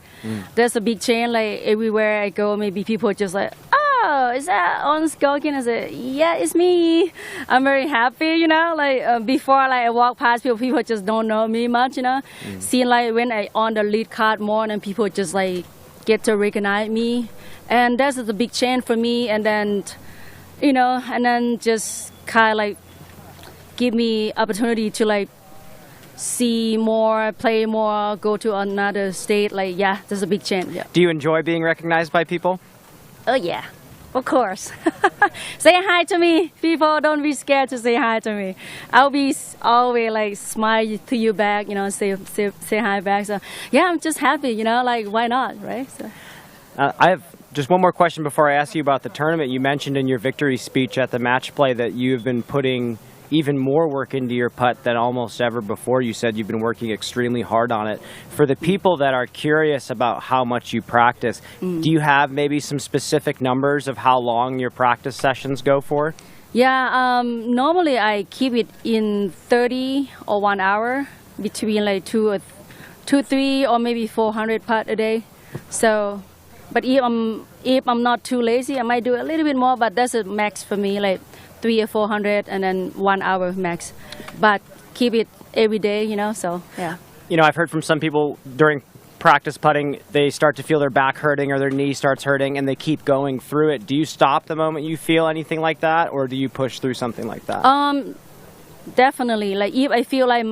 There's a big change. Like everywhere I go, maybe people just like, oh, is that Ohn Scoggins? I said, yeah, it's me. I'm very happy, before I walk past people just don't know me much, Seeing like when I on the lead card more and people just like get to recognize me. And that's a big change for me. And then, and then just kind of like give me opportunity to like see more, play more, go to another state. Like, yeah, there's a big change. Yeah. Do you enjoy being recognized by people? Oh, yeah. Of course. Say hi to me. People, don't be scared to say hi to me. I'll be always like smile to you back, say hi back. So yeah, I'm just happy, like why not, right? So. I have just one more question before I ask you about the tournament. You mentioned in your victory speech at the match play that you've been putting even more work into your putt than almost ever before. You said you've been working extremely hard on it. For the people that are curious about how much you practice, do you have maybe some specific numbers of how long your practice sessions go for? Yeah, normally I keep it in 30 or 1 hour, between like 2, 3 or maybe 400 putt a day. So, but if I'm not too lazy, I might do a little bit more, but that's a max for me, like 300 or 400 and then 1 hour max. But keep it every day, so yeah. I've heard from some people during practice putting, they start to feel their back hurting or their knee starts hurting and they keep going through it. Do you stop the moment you feel anything like that, or do you push through something like that? Definitely. Like if I feel like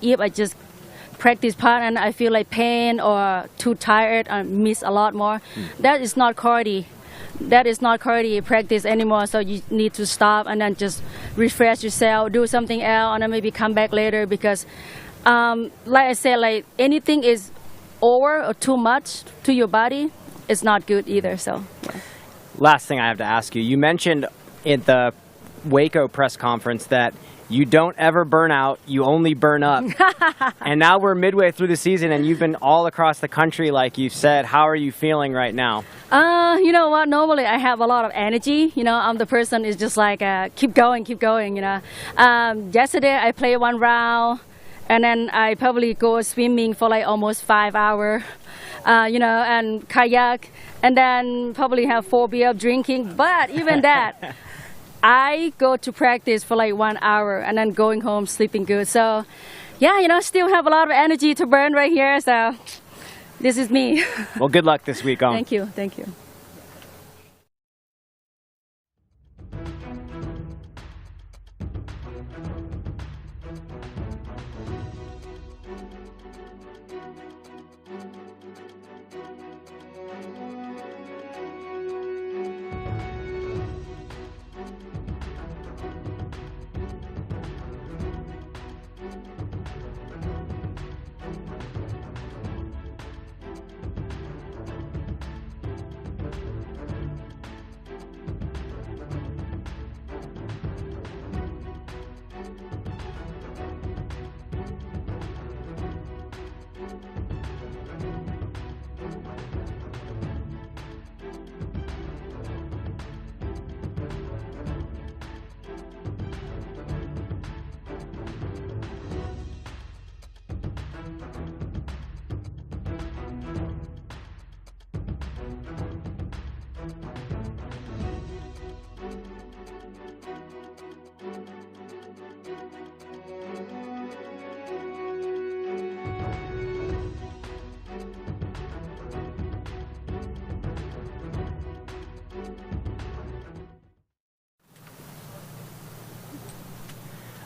if I just practice putt and I feel like pain or too tired and miss a lot more, that is not cardio. That is not cardio practice anymore, so you need to stop and then just refresh yourself, do something else, and then maybe come back later because, like I said, like anything is over or too much to your body, it's not good either, so. Yeah. Last thing I have to ask you, you mentioned at the Waco press conference that you don't ever burn out, you only burn up. And now we're midway through the season, and you've been all across the country, like you said. How are you feeling right now? You know what? Normally I have a lot of energy. You know, I'm the person is just like keep going. You know, yesterday I played 1 round, and then I probably go swimming for like almost 5 hours. You know, and kayak, and then probably have 4 beer of drinking. But even that, I go to practice for like 1 hour and then going home sleeping good. So, yeah, you know, still have a lot of energy to burn right here. So, this is me. Well, good luck this week, Ohn. Thank you. Thank you.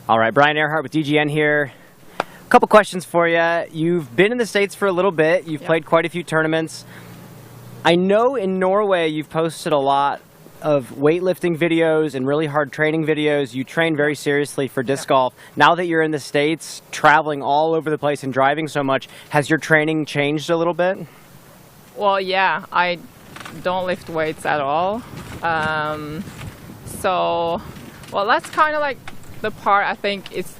All right, Brian Earhart with DGN here. A couple questions for you. You've been in the States for a little bit. You've played quite a few tournaments. I know in Norway you've posted a lot of weightlifting videos and really hard training videos. You train very seriously for disc golf. Now that you're in the States, traveling all over the place and driving so much, has your training changed a little bit? Well, yeah, I don't lift weights at all. Well, that's kind of like the part I think is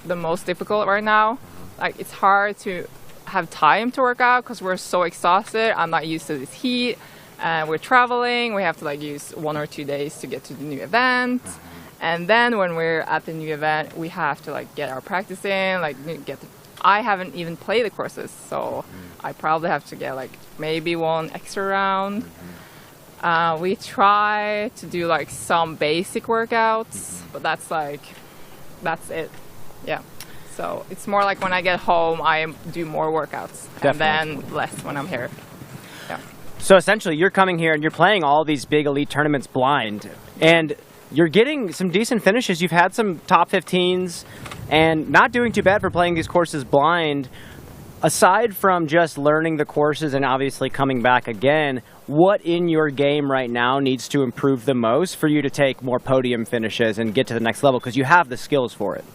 the most difficult right now. Like, it's hard to have time to work out because we're so exhausted. I'm not used to this heat, and we're traveling. We have to like use 1 or 2 days to get to the new event, and then when we're at the new event, we have to like get our practice in. Like, I haven't even played the courses, so I probably have to get like maybe 1 extra round. We try to do like some basic workouts, but that's it. Yeah. So it's more like when I get home, I do more workouts. Definitely. And then less when I'm here. Yeah. So essentially, you're coming here and you're playing all these big elite tournaments blind, and you're getting some decent finishes. You've had some top 15s and not doing too bad for playing these courses blind. Aside from just learning the courses and obviously coming back again, what in your game right now needs to improve the most for you to take more podium finishes and get to the next level? Because you have the skills for it.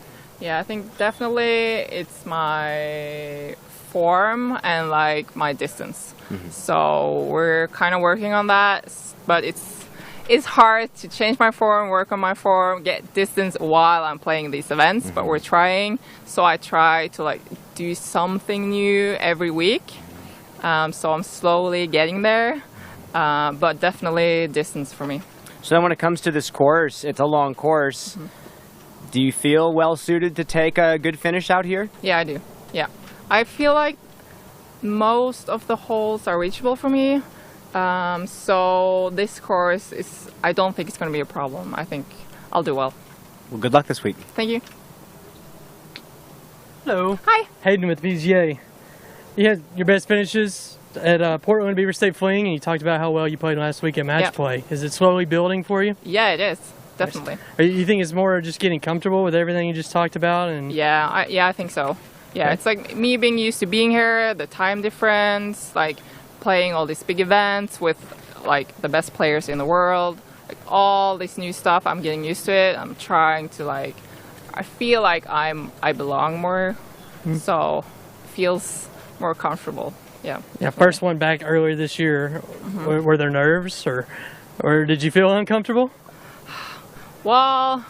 Yeah, I think definitely it's my form and like my distance. So we're kind of working on that, but it's hard to change my form, work on my form, get distance while I'm playing these events, but we're trying. So I try to like do something new every week. So I'm slowly getting there, but definitely distance for me. So then when it comes to this course, it's a long course. Do you feel well suited to take a good finish out here? Yeah, I do. Yeah. I feel like most of the holes are reachable for me. So this course I don't think it's going to be a problem. I think I'll do well. Well, good luck this week. Thank you. Hello. Hi. Hayden with VZA. You had your best finishes at Portland Beaver State Fling, and you talked about how well you played last week at match play. Is it slowly building for you? Yeah, it is. Definitely. You think it's more just getting comfortable with everything you just talked about? And Yeah, I think so. Yeah, okay. It's like me being used to being here, the time difference, like playing all these big events with like the best players in the world, like all this new stuff. I'm getting used to it. I'm trying to like, I feel like I belong more, so it feels more comfortable. Yeah. Yeah. First one back earlier this year. Were there nerves or did you feel uncomfortable? Well,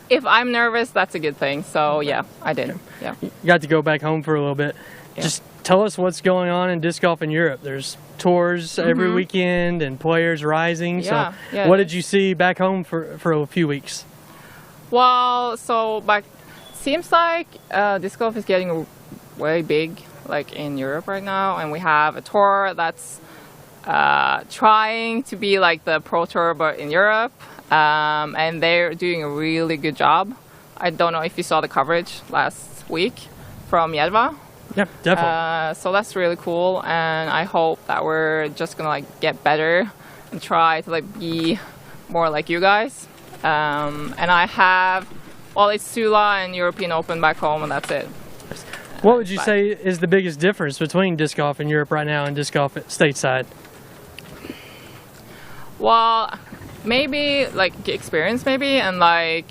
if I'm nervous, that's a good thing. So yeah, I did. Yeah. You got to go back home for a little bit. Yeah. Just tell us what's going on in disc golf in Europe. There's tours every weekend and players rising. Yeah, So yeah, what it did you see back home for a few weeks? Well, so seems like disc golf is getting way big, like in Europe right now, and we have a tour that's trying to be like the Pro Tour, but in Europe, and they're doing a really good job. I don't know if you saw the coverage last week from Jedva. Yeah, definitely. So that's really cool, and I hope that we're just gonna like get better and try to like be more like you guys. And I have, well, it's Sula and European Open back home, and that's it. What would you say is the biggest difference between disc golf in Europe right now and disc golf stateside? Well, maybe like experience, maybe, and like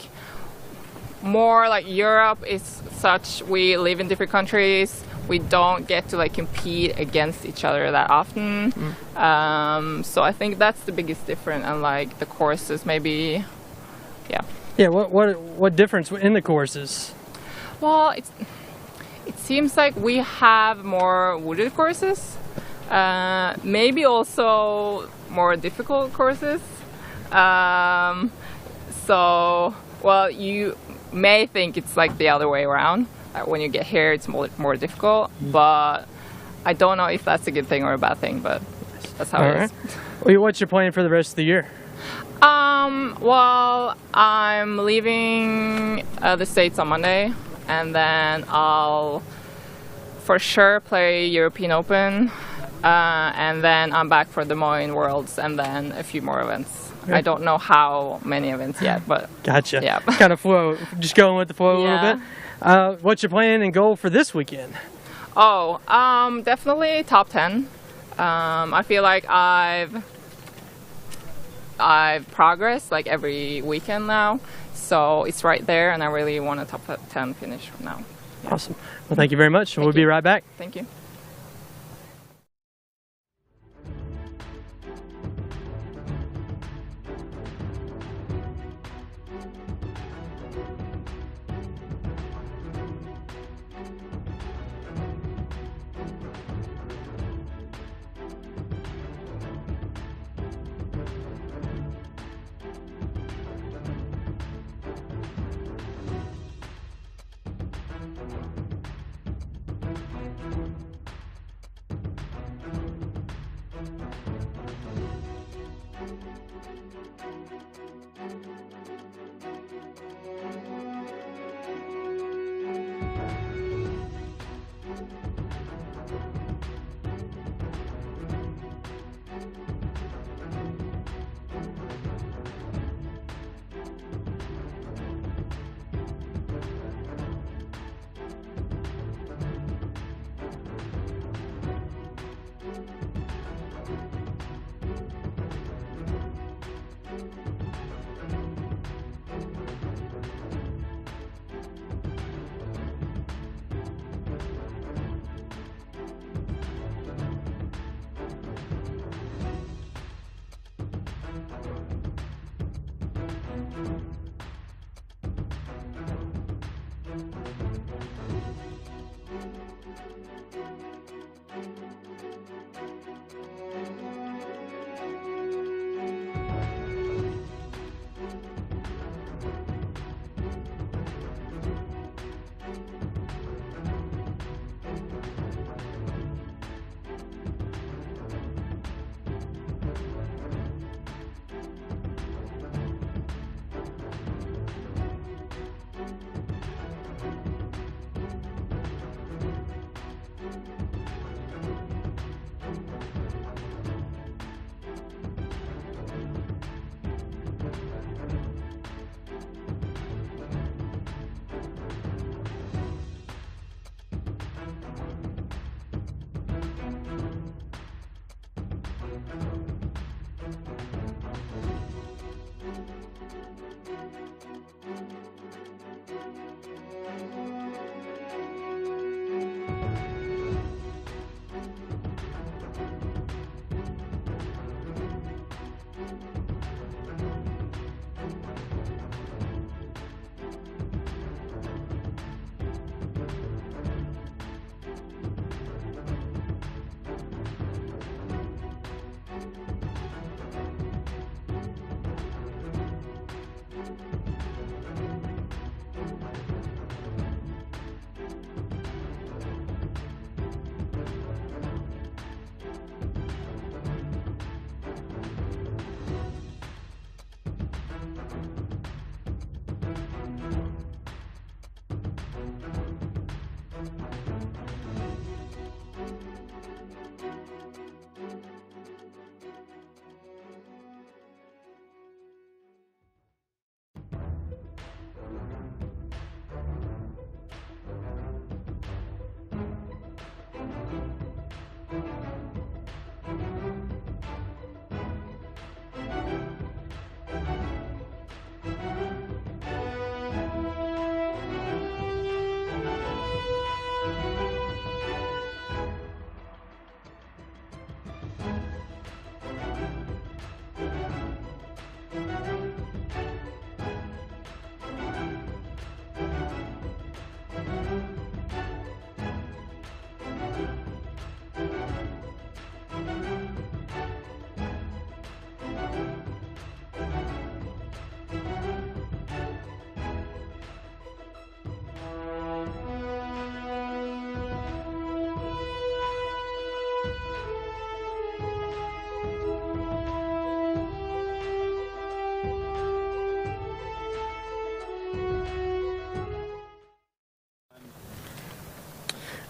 more like Europe is such, we live in different countries. We don't get to like compete against each other that often. So I think that's the biggest difference, and like the courses maybe, yeah. Yeah, what difference in the courses? Well, it seems like we have more wooded courses, maybe also more difficult courses. So, well, you may think it's like the other way around. When you get here, it's more difficult, but I don't know if that's a good thing or a bad thing, but that's how it is. Well, what's your plan for the rest of the year? Well, I'm leaving the States on Monday, and then I'll for sure play European Open, and then I'm back for Des Moines Worlds, and then a few more events. Okay. I don't know how many events yet, but gotcha. Yeah. Kind of flow, just going with the flow a little bit. What's your plan and goal for this weekend? Oh, definitely top 10. I feel like I've progressed like every weekend now, so it's right there, and I really want a top 10 finish from now. Yeah. Awesome. Well, thank you very much. We'll be right back. Thank you.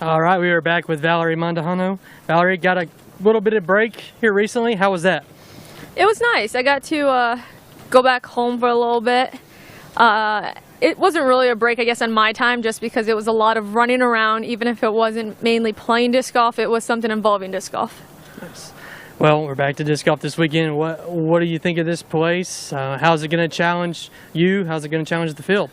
All right, we are back with Val Mandujano. Valerie, got a little bit of break here recently. How was that? It was nice. I got to go back home for a little bit. It wasn't really a break, I guess, on my time, just because it was a lot of running around. Even if it wasn't mainly playing disc golf, it was something involving disc golf. Nice. Well, we're back to disc golf this weekend. What do you think of this place? How's it going to challenge you? How's it going to challenge the field?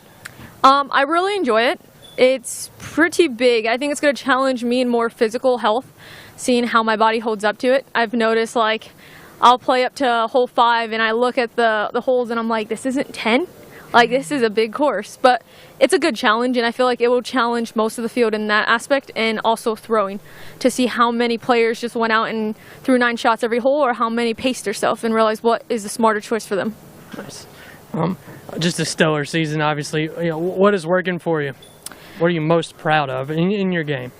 I really enjoy it. It's pretty big. I think it's going to challenge me in more physical health, seeing how my body holds up to it. I've noticed, like, I'll play up to hole 5 and I look at the holes and I'm like, this isn't 10? Like, this is a big course. But it's a good challenge, and I feel like it will challenge most of the field in that aspect, and also throwing, to see how many players just went out and threw 9 shots every hole, or how many paced themselves and realized what is the smarter choice for them. Nice. Just a stellar season, obviously. You know, what is working for you? What are you most proud of in your game?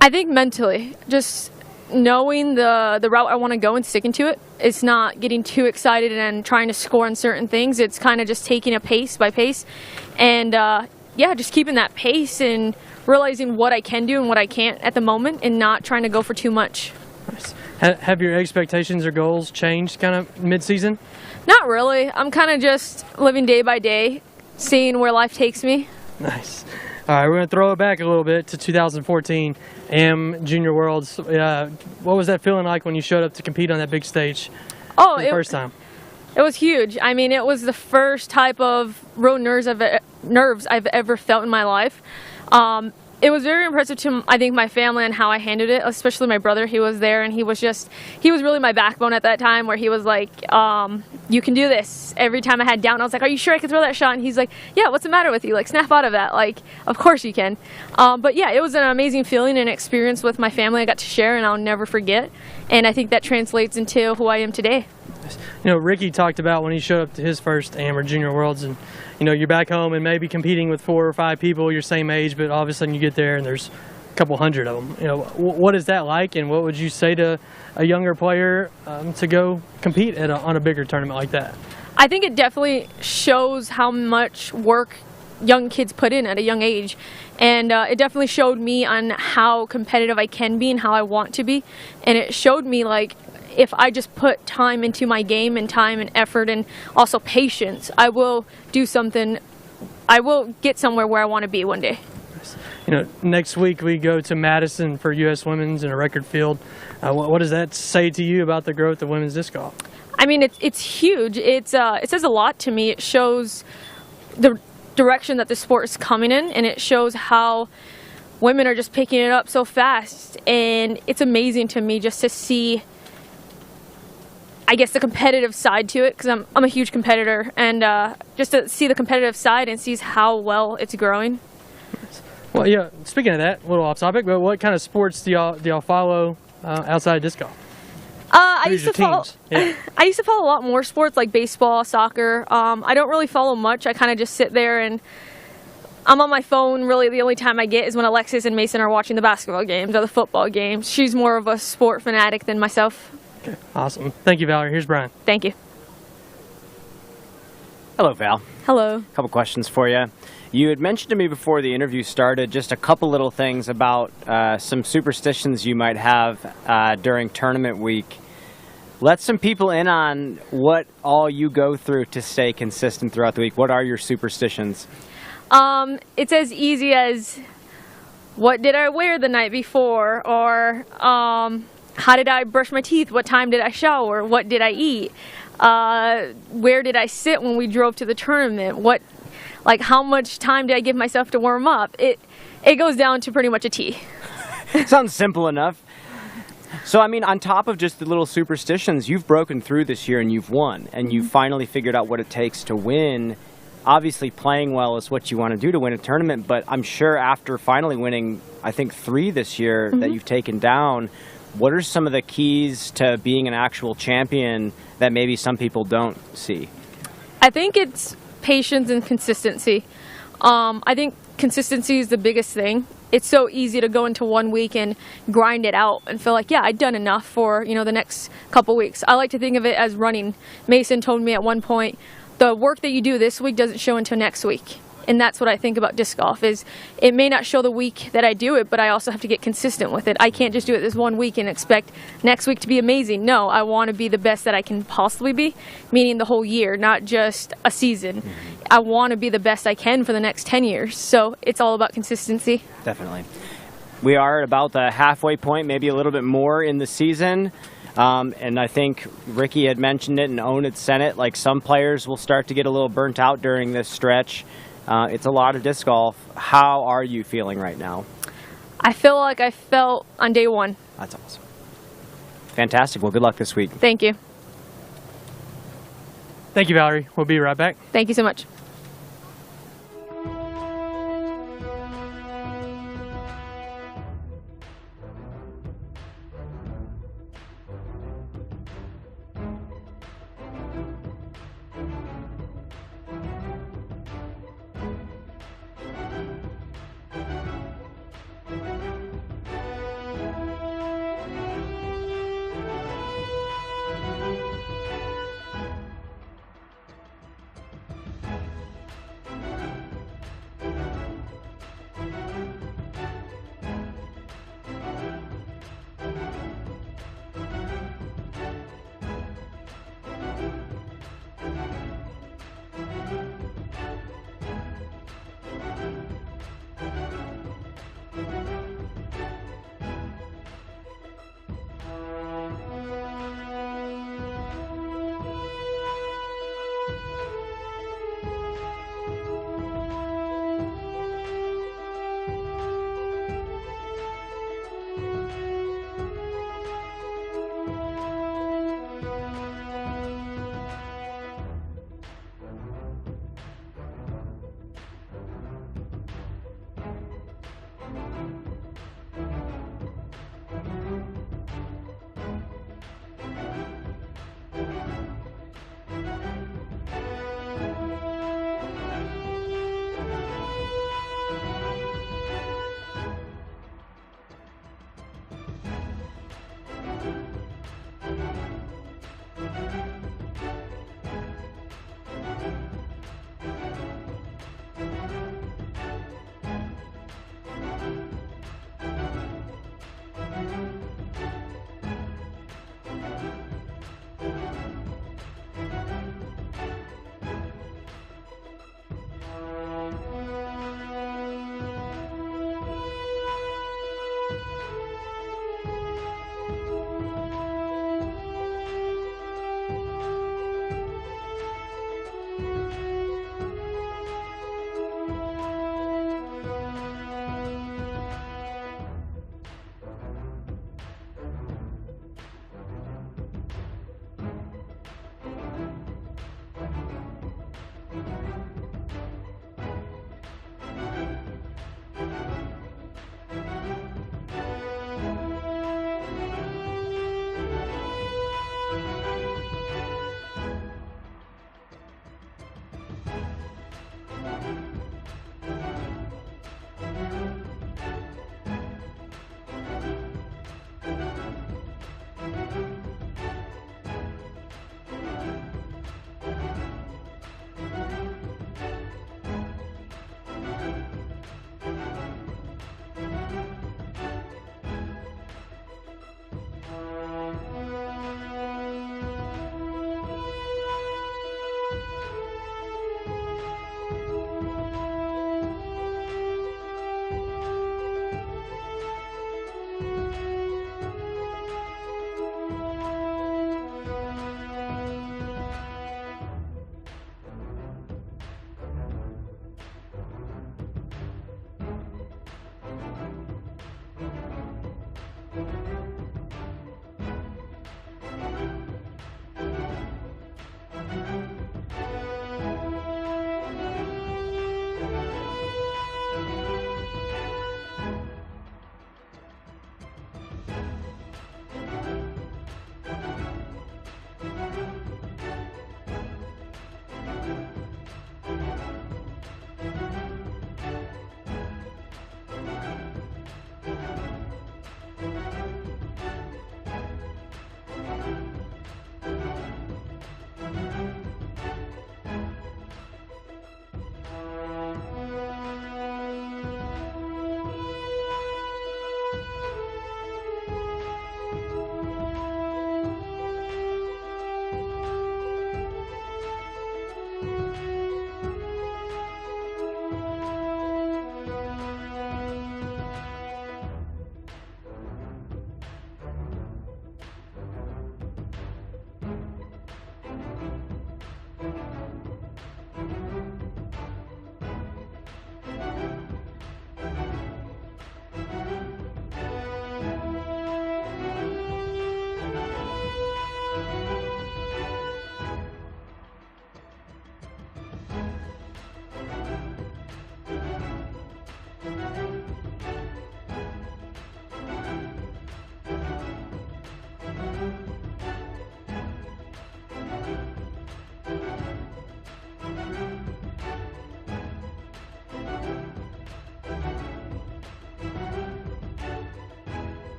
I think mentally, just knowing the route I want to go and sticking to it. It's not getting too excited and trying to score on certain things. It's kind of just taking it pace by pace. And, yeah, just keeping that pace and realizing what I can do and what I can't at the moment, and not trying to go for too much. Nice. Have your expectations or goals changed kind of mid-season? Not really. I'm kind of just living day by day, seeing where life takes me. Nice. All right, we're going to throw it back a little bit to 2014 AM Junior Worlds. What was that feeling like when you showed up to compete on that big stage for the first time? It was huge. I mean, it was the first type of real nerves I've ever felt in my life. It was very impressive to, I think, my family and how I handled it, especially my brother. He was there, and he was really my backbone at that time, where he was like, you can do this. Every time I had doubt, I was like, are you sure I can throw that shot? And he's like, yeah, what's the matter with you? Like, snap out of that. Like, of course you can. But yeah, it was an amazing feeling and experience with my family I got to share, and I'll never forget. And I think that translates into who I am today. You know, Ricky talked about when he showed up to his first AM or Junior Worlds, and you know, you're back home and maybe competing with 4 or 5 people your same age, but all of a sudden you get there and there's a couple hundred of them. You know, what is that like, and what would you say to a younger player to go compete on a bigger tournament like that? I think it definitely shows how much work young kids put in at a young age, and it definitely showed me on how competitive I can be and how I want to be, and it showed me, like, if I just put time into my game, and time and effort and also patience, I will do something. I will get somewhere where I want to be one day. You know, next week we go to Madison for U.S. Women's in a record field. What does that say to you about the growth of women's disc golf? I mean, it's huge. It says a lot to me. It shows the direction that the sport is coming in, and it shows how women are just picking it up so fast. And it's amazing to me just to see, I guess, the competitive side to it, because I'm a huge competitor, and just to see the competitive side and sees how well it's growing. Well, yeah. Speaking of that, a little off topic, but what kind of sports do y'all follow outside of disc golf? I Who's used to your follow. teams? Yeah. I used to follow a lot more sports like baseball, soccer. I don't really follow much. I kind of just sit there and I'm on my phone. Really, the only time I get is when Alexis and Mason are watching the basketball games or the football games. She's more of a sport fanatic than myself. Okay. Awesome. Thank you, Valerie. Here's Brian. Thank you. Hello, Val. Hello. A couple questions for you. You had mentioned to me before the interview started just a couple little things about some superstitions you might have during tournament week. Let some people in on what all you go through to stay consistent throughout the week. What are your superstitions? It's as easy as what did I wear the night before, or how did I brush my teeth? What time did I shower? What did I eat? Where did I sit when we drove to the tournament? How much time did I give myself to warm up? It goes down to pretty much a T. Sounds simple enough. So, I mean, on top of just the little superstitions, you've broken through this year and you've won, and you've finally figured out what it takes to win. Obviously, playing well is what you want to do to win a tournament, but I'm sure after finally winning, I think 3 this year that you've taken down, what are some of the keys to being an actual champion that maybe some people don't see? I think it's patience and consistency. I think consistency is the biggest thing. It's so easy to go into one week and grind it out and feel like, yeah, I've done enough for, the next couple weeks. I like to think of it as running. Mason told me at one point, the work that you do this week doesn't show until next week. And that's what I think about disc golf is it may not show the week that I do it, but I also have to get consistent with it. I can't just do it this one week and expect next week to be amazing. No, I want to be the best that I can possibly be, meaning the whole year, not just a season. I want to be the best I can for the next 10 years. So it's all about consistency. Definitely. We are at about the halfway point, maybe a little bit more in the season. And I think Ricky had mentioned it and Ohn had said it, like some players will start to get a little burnt out during this stretch. It's a lot of disc golf. How are you feeling right now? I feel like I felt on day one. That's awesome. Fantastic. Well, good luck this week. Thank you. Thank you, Valerie. We'll be right back. Thank you so much.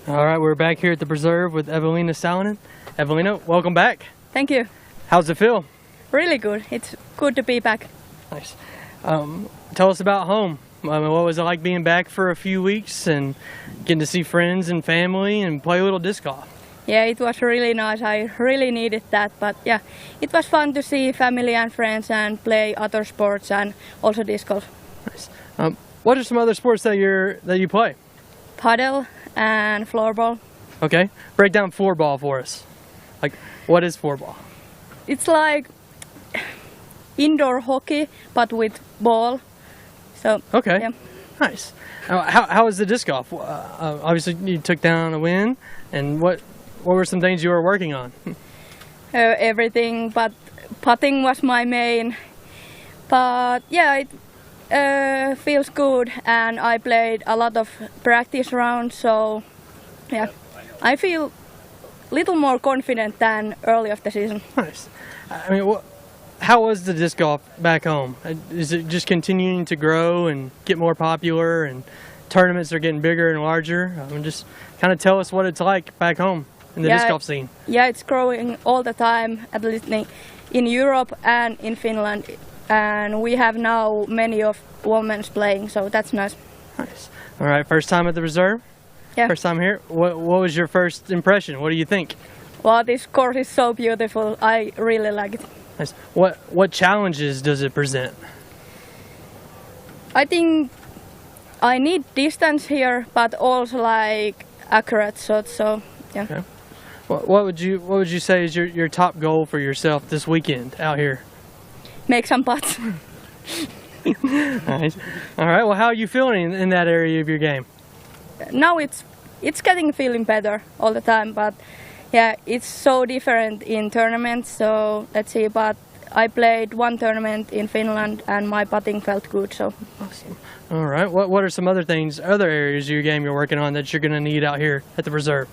All right, we're back here at the Preserve with Eveliina Salonen. Eveliina, welcome back. Thank you. How's it feel? Really good. It's good to be back. Nice. Tell us about home. What was it like being back for a few weeks and getting to see friends and family and play a little disc golf? Yeah, it was really nice. I really needed that. But yeah, it was fun to see family and friends and play other sports and also disc golf. Nice. What are some other sports that you play? Paddle and floorball. Okay. Break down floorball for us. Like, what is floorball? It's like indoor hockey, but with ball. So okay, yeah. Nice. How was the disc golf? Obviously, you took down a win, and what were some things you were working on? Everything, but putting was my main. But yeah, it feels good, and I played a lot of practice rounds. So yeah, I feel a little more confident than early of the season. Nice. I mean, how was the disc golf back home? Is it just continuing to grow and get more popular, and tournaments are getting bigger and larger? Just kind of tell us what it's like back home in the disc golf scene. Yeah, it's growing all the time, at least in Europe and in Finland. And we have now many of women playing, so that's nice. Nice. All right, first time at the Reserve? Yeah. First time here? What was your first impression? What do you think? Well, this course is so beautiful. I really like it. Nice. What challenges does it present? I think I need distance here, but also like accurate shots. So yeah. Okay. What would you say is your top goal for yourself this weekend out here? Make some putts. Nice. All right. Well, how are you feeling in that area of your game? Now it's feeling better all the time, but yeah, it's so different in tournaments. So let's see. But I played one tournament in Finland, and my putting felt good. So awesome. All right. What are some other areas of your game you're working on that you're going to need out here at the Reserve?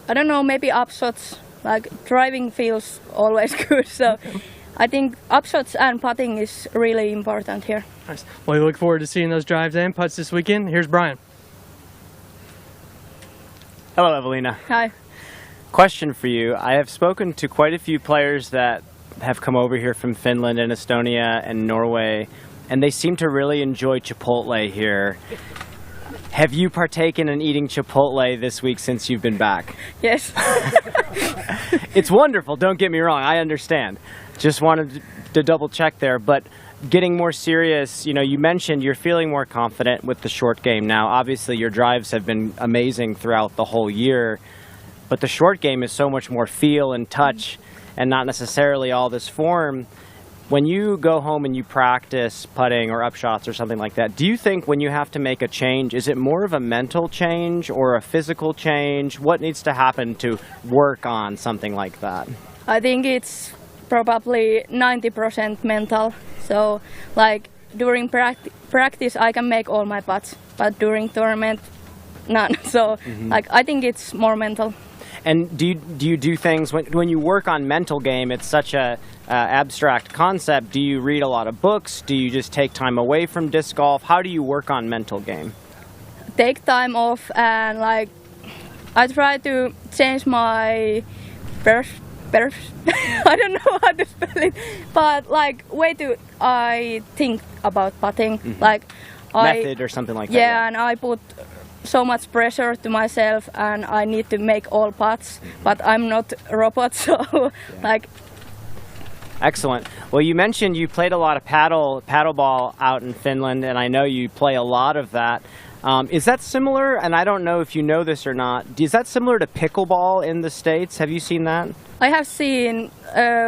I don't know. Maybe upshots. Like driving feels always good. So I think upshots and putting is really important here. Nice. Well, we look forward to seeing those drives and putts this weekend. Here's Brian. Hello, Eveliina. Hi. Question for you. I have spoken to quite a few players that have come over here from Finland and Estonia and Norway, and they seem to really enjoy Chipotle here. Have you partaken in eating Chipotle this week since you've been back? Yes. It's wonderful, don't get me wrong, I understand. Just wanted to double check there, but getting more serious, you mentioned you're feeling more confident with the short game now. Obviously, your drives have been amazing throughout the whole year, but the short game is so much more feel and touch and not necessarily all this form. When you go home and you practice putting or upshots or something like that, do you think when you have to make a change, is it more of a mental change or a physical change? What needs to happen to work on something like that? I think it's probably 90% mental. So like during practice I can make all my putts, but during tournament none. So like I think it's more mental. And do you do things when you work on mental game? It's such a abstract concept. Do you read a lot of books? Do you just take time away from disc golf? How do you work on mental game? Take time off, and like I try to change my I don't know how to spell it, but like way to I think about putting, like method or something like that. Yeah, and I put so much pressure to myself, and I need to make all putts, but I'm not a robot, so like. Excellent. Well, you mentioned you played a lot of paddleball out in Finland, and I know you play a lot of that. Is that similar? And I don't know if you know this or not. Is that similar to pickleball in the States? Have you seen that? I have seen.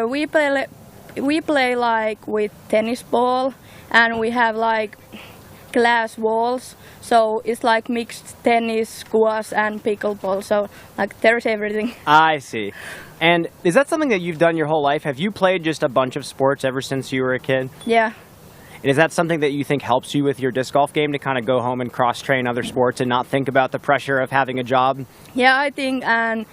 We play like with tennis ball, and we have like glass walls. So it's like mixed tennis, squash, and pickleball. So like there's everything. I see. And is that something that you've done your whole life? Have you played just a bunch of sports ever since you were a kid? Yeah. And is that something that you think helps you with your disc golf game to kind of go home and cross-train other sports and not think about the pressure of having a job? Yeah, I think, and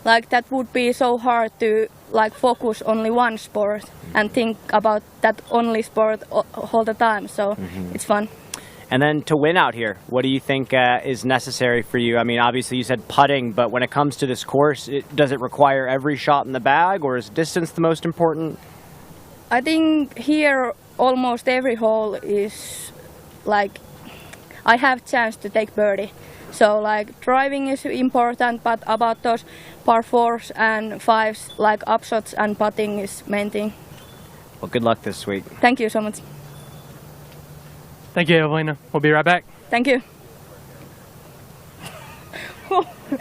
like that would be so hard to like focus only one sport and think about that only sport all the time. So it's fun. And then to win out here, what do you think is necessary for you? I mean, obviously you said putting, but when it comes to this course, does it require every shot in the bag, or is distance the most important? I think here almost every hole is like I have chance to take birdie. So like driving is important, but about those par 4s and 5s, like upshots and putting is main thing. Well, good luck this week. Thank you so much. Thank you, Eveliina. We'll be right back. Thank you.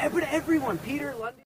Everyone, Peter, London.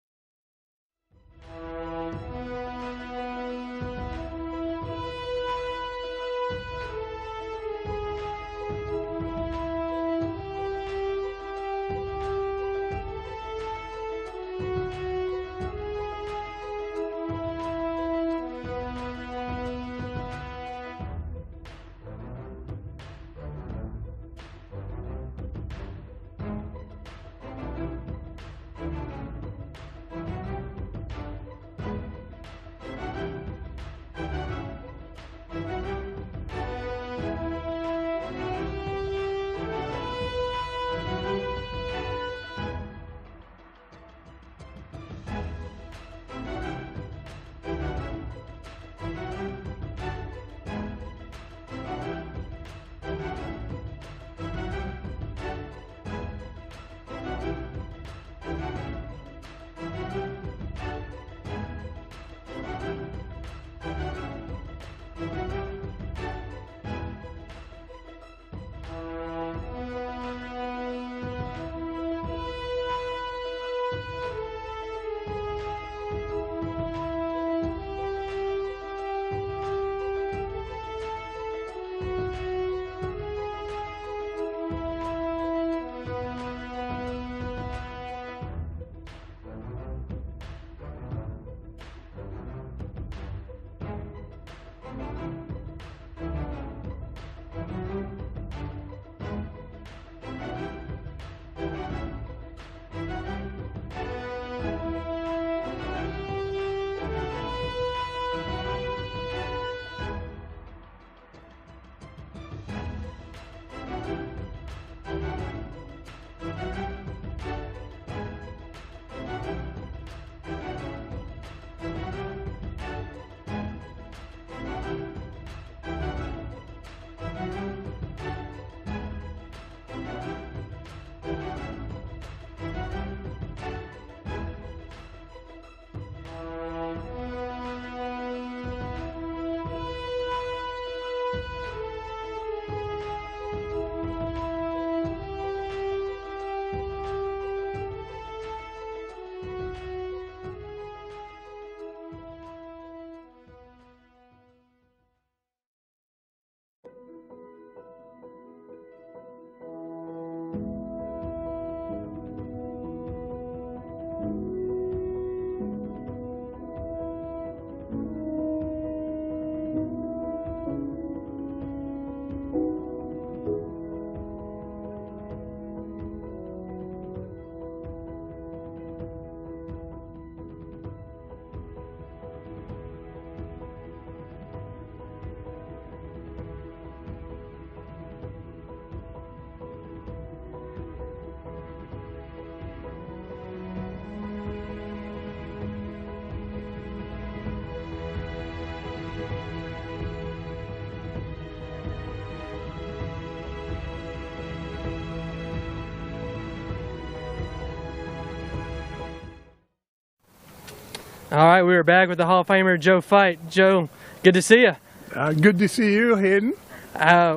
All right, we are back with the Hall of Famer Joe Feidt. Joe, good to see you. Good to see you, Hayden.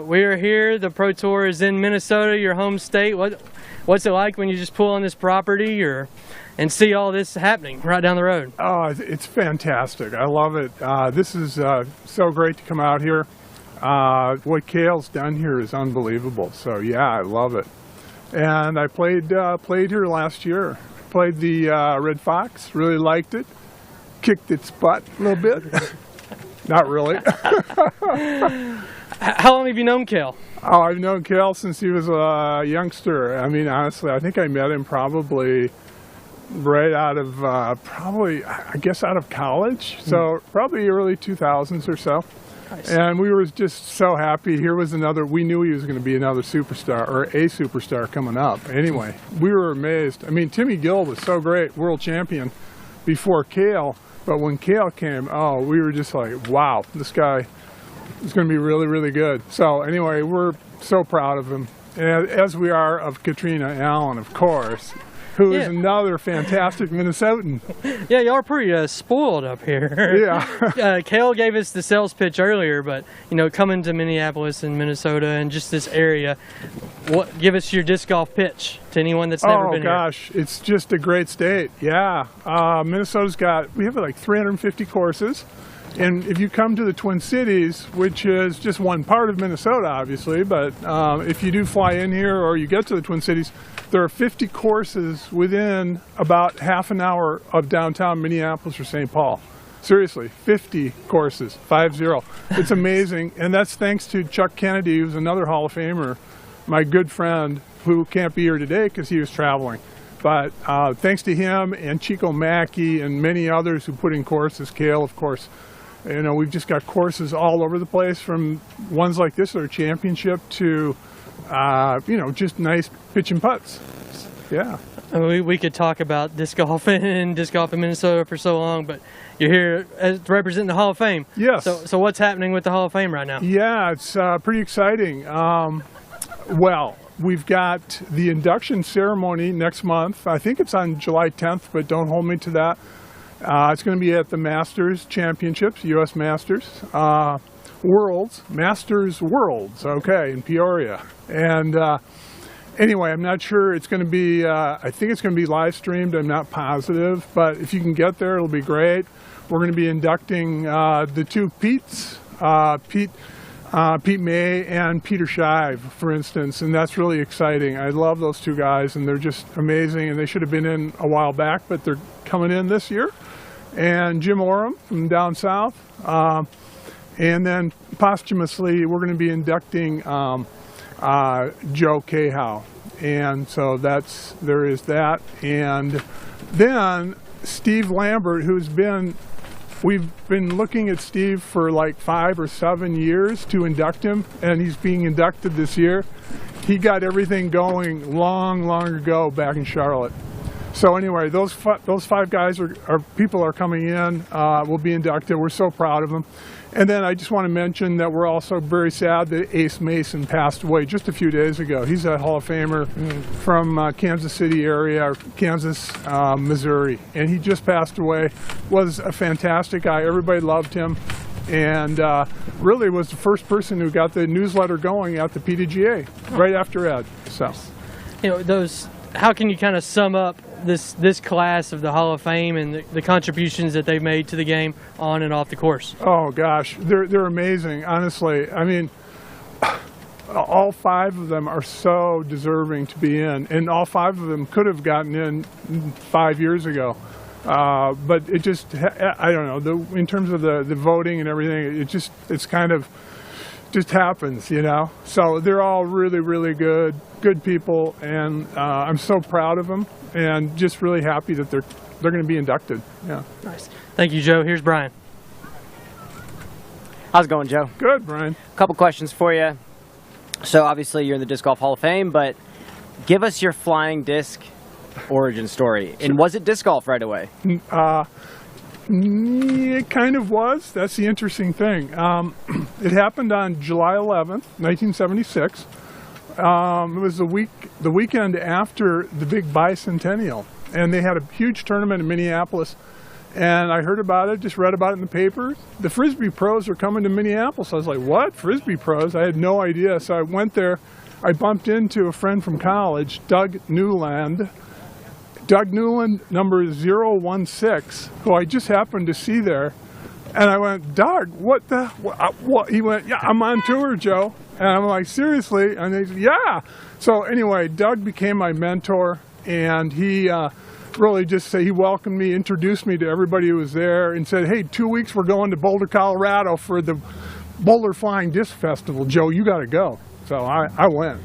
We are here. The Pro Tour is in Minnesota, your home state. What's it like when you just pull on this property and see all this happening right down the road? Oh, it's fantastic. I love it. This is so great to come out here. What Cale's done here is unbelievable. So yeah, I love it. And I played here last year. Played the Red Fox. Really liked it. Kicked its butt a little bit. Not really. How long have you known Cale? Oh, I've known Cale since he was a youngster. I mean, honestly, I think I met him probably right out of, I guess out of college. So probably early 2000s or so. Nice. And we were just so happy. Here was another, we knew he was going to be another superstar, or a superstar coming up. Anyway, we were amazed. I mean, Timmy Gill was so great, world champion before Cale, but when Cale came, oh, we were just like, wow, this guy is going to be really, really good. So anyway, we're so proud of him, and as we are of Katrina Allen, of course, who is another fantastic Minnesotan. Yeah, y'all are pretty spoiled up here. Yeah. Cale gave us the sales pitch earlier, but, you know, coming to Minneapolis and Minnesota and just this area, give us your disc golf pitch to anyone that's never been here. Oh, gosh, it's just a great state. Yeah. Minnesota's we have like 350 courses. And if you come to the Twin Cities, which is just one part of Minnesota, obviously, but if you do fly in here or you get to the Twin Cities, there are 50 courses within about half an hour of downtown Minneapolis or St. Paul. Seriously, 50 courses, 5-0. It's amazing, and that's thanks to Chuck Kennedy, who's another Hall of Famer, my good friend, who can't be here today because he was traveling. But thanks to him and Chico Mackey and many others who put in courses, Cale, of course, you know, we've just got courses all over the place, from ones like this that are championship to, you know, just nice pitch and putts. Yeah. We could talk about disc golf in Minnesota for so long, but you're here representing the Hall of Fame. Yes. So what's happening with the Hall of Fame right now? Yeah, it's pretty exciting. Well, we've got the induction ceremony next month. I think it's on July 10th, but don't hold me to that. It's going to be at the Masters Championships, U.S. Masters, Masters Worlds, okay, in Peoria. And anyway, I'm not sure it's going to be, I think it's going to be live streamed, I'm not positive, but if you can get there, it'll be great. We're going to be inducting the two Petes, Pete May and Peter Shive, for instance, and that's really exciting. I love those two guys, and they're just amazing, and they should have been in a while back, but they're coming in this year. And Jim Oram from down south. And then posthumously, we're going to be inducting Joe Cahow. And so there is that. And then Steve Lambert, we've been looking at Steve for like 5 or 7 years to induct him, and he's being inducted this year. He got everything going long ago back in Charlotte. So anyway, those 5 guys people are coming in, will be inducted. We're so proud of them. And then I just want to mention that we're also very sad that Ace Mason passed away just a few days ago. He's a Hall of Famer from Kansas City area, Kansas, Missouri. And he just passed away. Was a fantastic guy. Everybody loved him. And really was the first person who got the newsletter going at the PDGA right after Ed. So, you know, how can you kind of sum up this class of the Hall of Fame and the contributions that they've made to the game on and off the course? Oh gosh, they're amazing, honestly. I mean, all 5 of them are so deserving to be in, and all 5 of them could have gotten in 5 years ago. But it just, I don't know, in terms of the voting and everything, it's kind of just happens, you know. So they're all really good people, and I'm so proud of them, and just really happy that they're going to be inducted. Yeah. Nice. Thank you, Joe. Here's Brian. How's it going, Joe? Good, Brian. A couple questions for you. So obviously you're in the Disc Golf Hall of Fame, but give us your flying disc origin story. And was it disc golf right away? It kind of was. That's the interesting thing. It happened on July 11th, 1976. It was the weekend after the big bicentennial, and they had a huge tournament in Minneapolis. And I heard about it, just read about it in the paper. The Frisbee pros are coming to Minneapolis. I was like, what? Frisbee pros? I had no idea. So I went there. I bumped into a friend from college, Doug Newland. Doug Newland, number 016, who I just happened to see there. And I went, Doug, what? He went, yeah, I'm on tour, Joe. And I'm like, seriously? And they said, yeah. So anyway, Doug became my mentor, and he really just he welcomed me, introduced me to everybody who was there, and said, hey, 2 weeks we're going to Boulder, Colorado for the Boulder Flying Disc Festival. Joe, you got to go. So I went.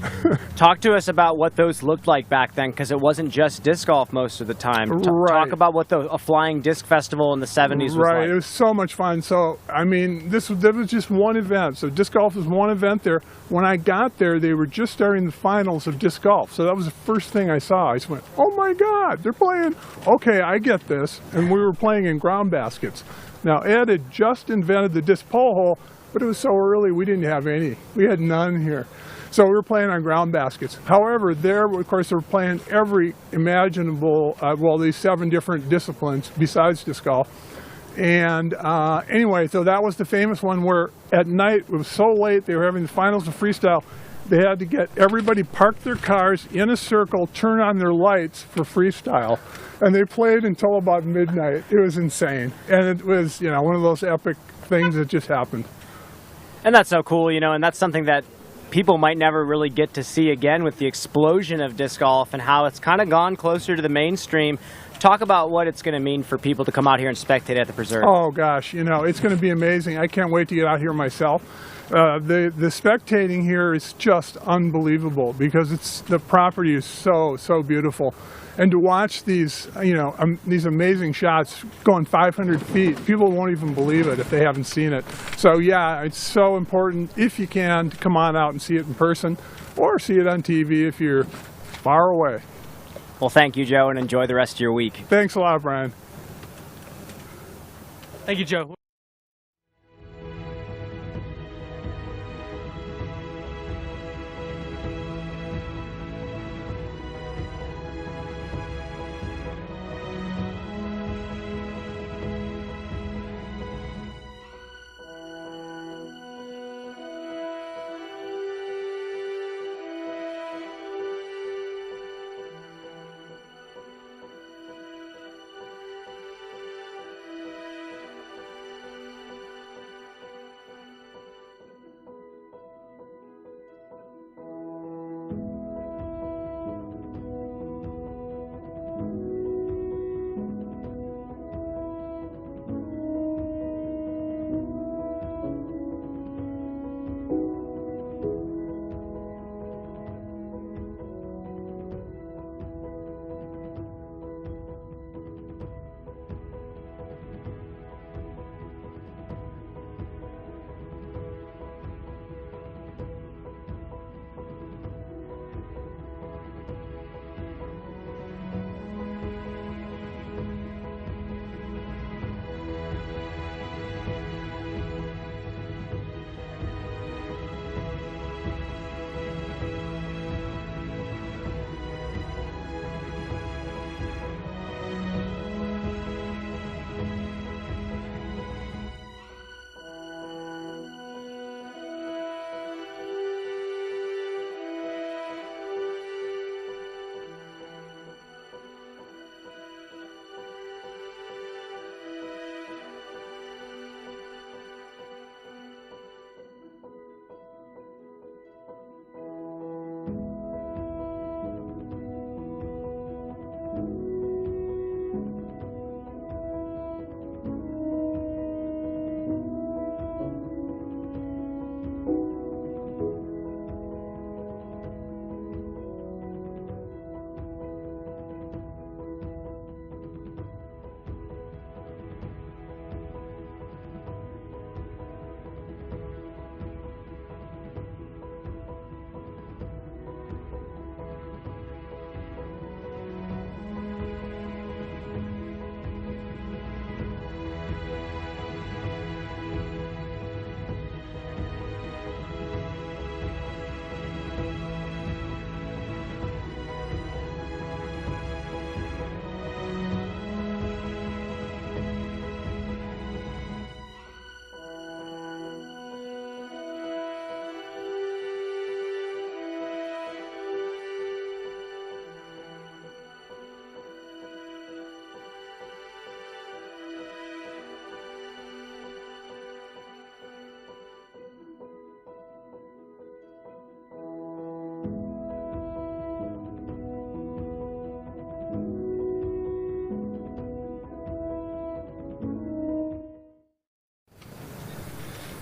Talk to us about what those looked like back then, because it wasn't just disc golf most of the time. Right. Talk about what a flying disc festival in the 70s was right. like. It was so much fun. So, I mean, there was just one event. So disc golf was one event there. When I got there, they were just starting the finals of disc golf. So that was the first thing I saw. I just went, oh my God, they're playing. Okay, I get this. And we were playing in ground baskets. Now, Ed had just invented the disc pole hole, but it was so early we didn't have any. We had none here. So we were playing on ground baskets. However, there, of course, they were playing every imaginable, these 7 different disciplines besides disc golf. And anyway, so that was the famous one where at night, it was so late, they were having the finals of freestyle. They had to get everybody park their cars in a circle, turn on their lights for freestyle. And they played until about midnight. It was insane. And it was, one of those epic things that just happened. And that's so cool, and that's something that people might never really get to see again with the explosion of disc golf and how it's kind of gone closer to the mainstream. Talk about what it's going to mean for people to come out here and spectate at the preserve. Oh gosh, it's going to be amazing. I can't wait to get out here myself. The spectating here is just unbelievable because the property is so beautiful. And to watch these amazing shots going 500 feet, people won't even believe it if they haven't seen it. So yeah, it's so important, if you can, to come on out and see it in person or see it on TV if you're far away. Well, thank you, Joe, and enjoy the rest of your week. Thanks a lot, Brian. Thank you, Joe.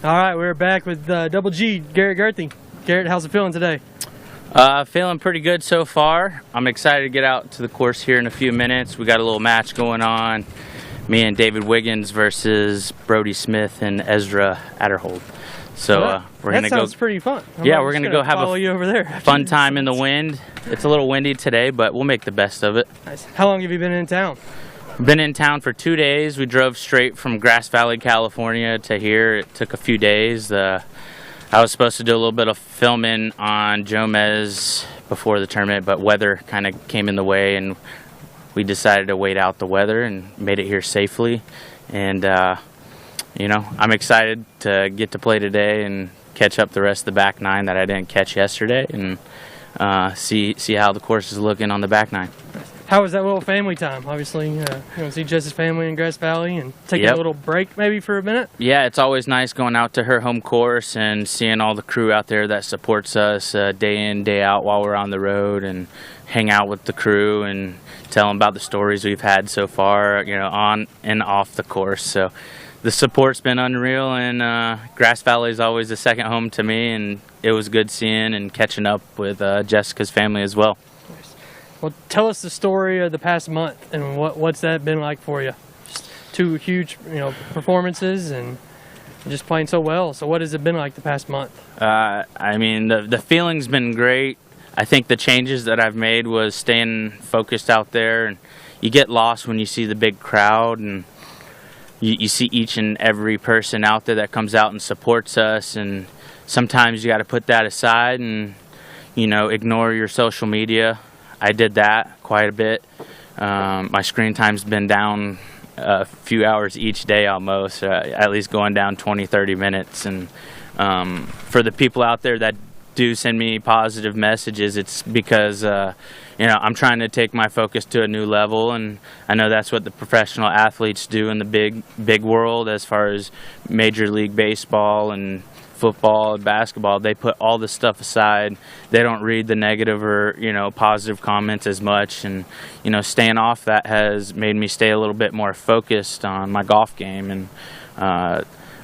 All right, we're back with Double G, Garrett Gurthie. Garrett, how's it feeling today? Feeling pretty good so far. I'm excited to get out to the course here in a few minutes. We got a little match going on. Me and David Wiggins versus Brody Smith and Ezra Adderhold. So we're gonna go. That sounds pretty fun. We're gonna go have follow you over there. fun time in the wind. It's a little windy today, but we'll make the best of it. Nice. How long have you been in town? Been in town for 2 days. We drove straight from Grass Valley, California to here. It took a few days. I was supposed to do a little bit of filming on Jomez before the tournament, but weather kind of came in the way, and we decided to wait out the weather and made it here safely. And I'm excited to get to play today and catch up the rest of the back nine that I didn't catch yesterday, and see how the course is looking on the back nine. How was that little family time? Obviously, see Jess's family in Grass Valley and taking a little break maybe for a minute? Yeah, it's always nice going out to her home course and seeing all the crew out there that supports us day in, day out while we're on the road, and hang out with the crew and tell them about the stories we've had so far, on and off the course. So the support's been unreal, and Grass Valley is always a second home to me, and it was good seeing and catching up with Jessica's family as well. Well, tell us the story of the past month and what's that been like for you? Just 2 huge, performances and just playing so well. So what has it been like the past month? The feeling's been great. I think the changes that I've made was staying focused out there, and you get lost when you see the big crowd, and you see each and every person out there that comes out and supports us, and sometimes you got to put that aside and ignore your social media. I did that quite a bit. My screen time's been down a few hours each day almost, at least going down 20-30 minutes. And for the people out there that do send me positive messages, it's because I'm trying to take my focus to a new level, and I know that's what the professional athletes do in the big world as far as Major League Baseball and football and basketball. They put all this stuff aside. They don't read the negative or positive comments as much, and staying off that has made me stay a little bit more focused on my golf game. And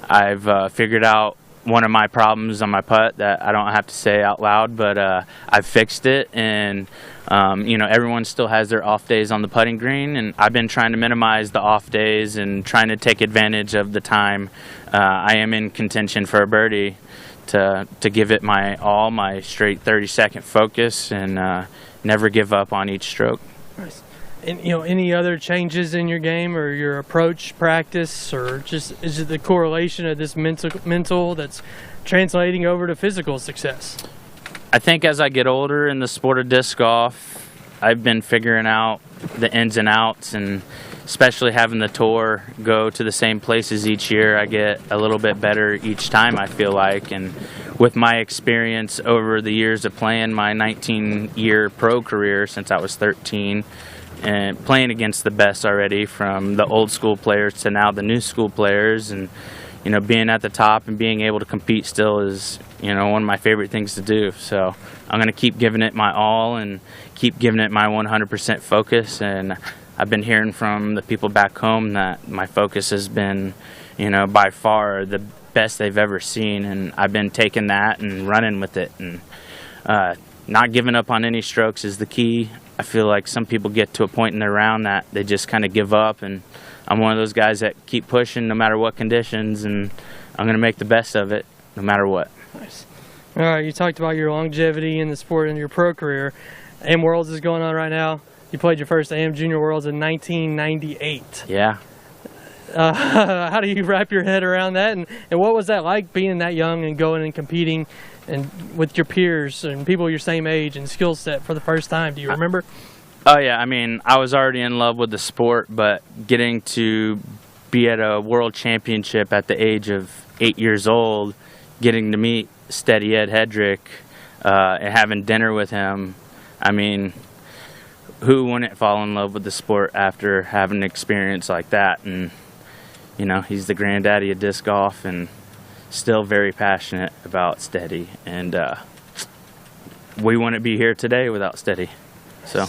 I've figured out one of my problems on my putt that I don't have to say out loud, but I've fixed it. And everyone still has their off days on the putting green, and I've been trying to minimize the off days and trying to take advantage of the time I am in contention for a birdie to give it my straight 30-second focus and never give up on each stroke. Nice. And, any other changes in your game or your approach, practice, or just is it the correlation of this mental that's translating over to physical success? I think as I get older in the sport of disc golf, I've been figuring out the ins and outs, and especially having the tour go to the same places each year, I get a little bit better each time, I feel like. And with my experience over the years of playing my 19-year pro career since I was 13, and playing against the best already, from the old school players to now the new school players, and being at the top and being able to compete still is one of my favorite things to do. So I'm going to keep giving it my all and keep giving it my 100% focus. And I've been hearing from the people back home that my focus has been by far the best they've ever seen, and I've been taking that and running with it, and not giving up on any strokes is the key. I feel like some people get to a point in their round that they just kind of give up, and I'm one of those guys that keep pushing no matter what conditions, and I'm going to make the best of it no matter what. Nice. All right, you talked about your longevity in the sport and your pro career. AM Worlds is going on right now. You played your first AM Junior Worlds in 1998. Yeah. How do you wrap your head around that, and what was that like being that young and going and competing and with your peers and people your same age and skill set for the first time? Do you remember? Oh, yeah. I was already in love with the sport, but getting to be at a world championship at the age of 8 years old, getting to meet Steady Ed Hedrick, and having dinner with him, who wouldn't fall in love with the sport after having an experience like that? And, he's the granddaddy of disc golf and still very passionate about Steady. And we wouldn't be here today without Steady. So.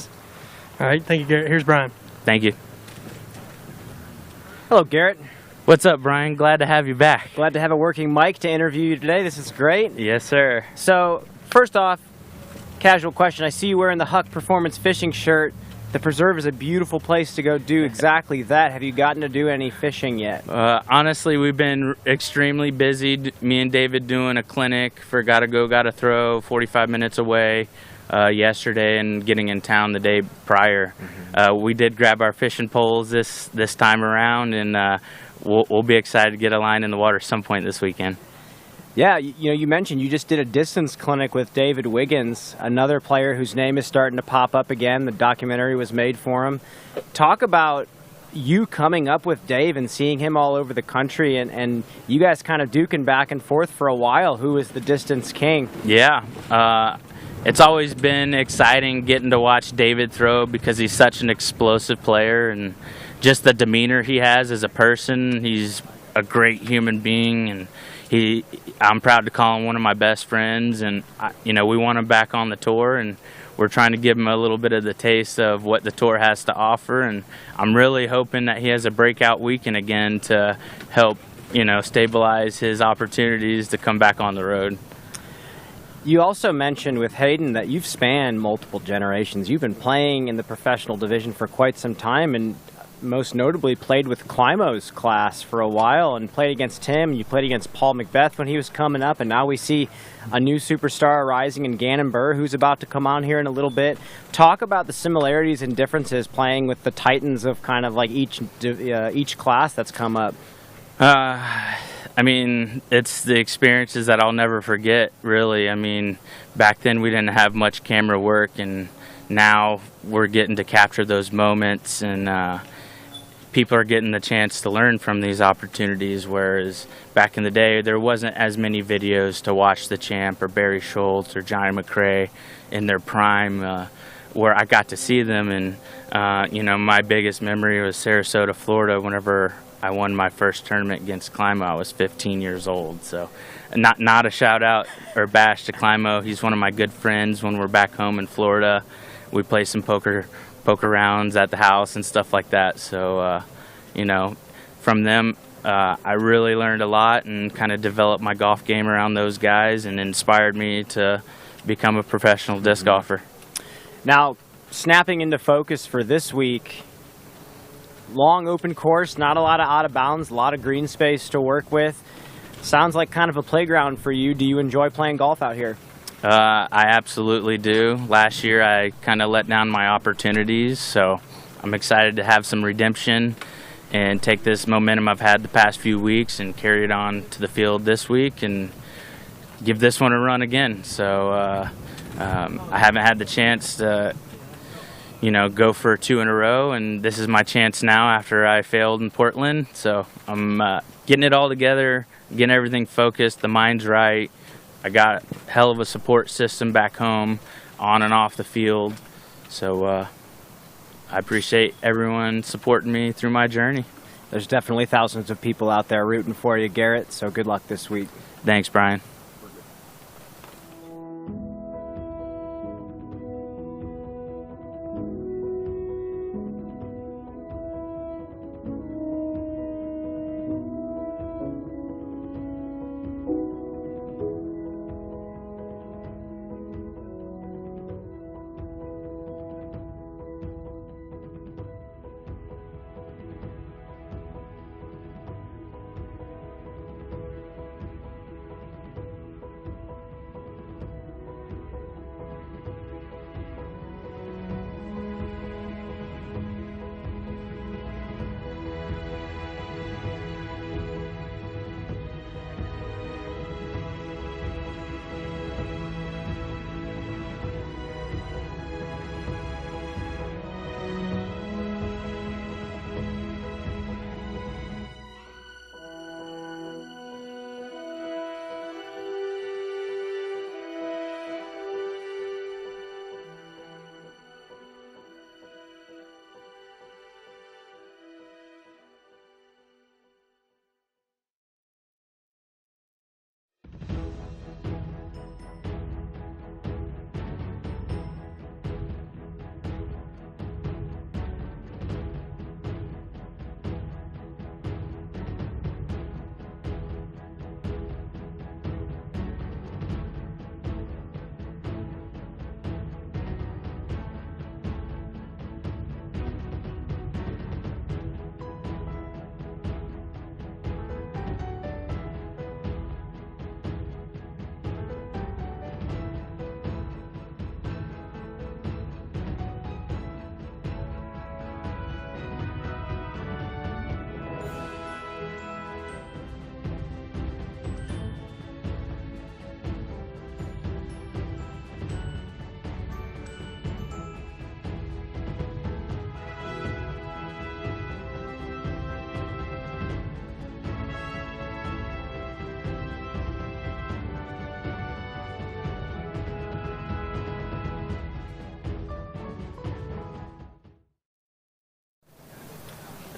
All right, thank you, Garrett. Here's Brian. Thank you. Hello, Garrett. What's up, Brian? Glad to have you back. Glad to have a working mic to interview you today. This is great. Yes, sir. So, first off, casual question. I see you wearing the Huck Performance fishing shirt. The preserve is a beautiful place to go do exactly that. Have you gotten to do any fishing yet? Honestly, we've been extremely busy. Me and David doing a clinic for Gotta Go, Gotta Throw, 45 minutes away yesterday, and getting in town the day prior. We did grab our fishing poles this time around, and we'll be excited to get a line in the water some point this weekend. Yeah, you mentioned you just did a distance clinic with David Wiggins, another player whose name is starting to pop up again. The documentary was made for him. Talk about you coming up with Dave and seeing him all over the country, and you guys kind of duking back and forth for a while. Who is the distance king? Yeah, it's always been exciting getting to watch David throw because he's such an explosive player, and just the demeanor he has as a person. He's a great human being, and I'm proud to call him one of my best friends, and we want him back on the tour, and we're trying to give him a little bit of the taste of what the tour has to offer, and I'm really hoping that he has a breakout weekend again to help stabilize his opportunities to come back on the road. You also mentioned with Hayden that you've spanned multiple generations. You've been playing in the professional division for quite some time, and most notably played with Climo's class for a while and played against Tim. You played against Paul McBeth when he was coming up, and now we see a new superstar rising in Gannon Buhr, who's about to come on here in a little bit. Talk about the similarities and differences playing with the titans of kind of like each class that's come up. I mean, it's the experiences that I'll never forget, really. I mean, back then we didn't have much camera work, and now we're getting to capture those moments, and people are getting the chance to learn from these opportunities, whereas back in the day there wasn't as many videos to watch the champ or Barry Schultz or Johnny McRae in their prime where I got to see them. And my biggest memory was Sarasota, Florida, whenever I won my first tournament against Climo. I was 15 years old. So not a shout out or bash to Climo. He's one of my good friends. When we're back home in Florida, we play some poker rounds at the house and stuff like that. So, from them, I really learned a lot and kind of developed my golf game around those guys, and inspired me to become a professional disc golfer. Now, snapping into focus for this week, long open course, not a lot of out of bounds, a lot of green space to work with. Sounds like kind of a playground for you. Do you enjoy playing golf out here? I absolutely do. Last year I kind of let down my opportunities, so I'm excited to have some redemption and take this momentum I've had the past few weeks and carry it on to the field this week and give this one a run again. So I haven't had the chance to go for 2 in a row, and this is my chance now after I failed in Portland. So I'm getting it all together, getting everything focused, the mind's right. I got a hell of a support system back home, on and off the field. So I appreciate everyone supporting me through my journey. There's definitely thousands of people out there rooting for you, Garrett, so good luck this week. Thanks, Brian.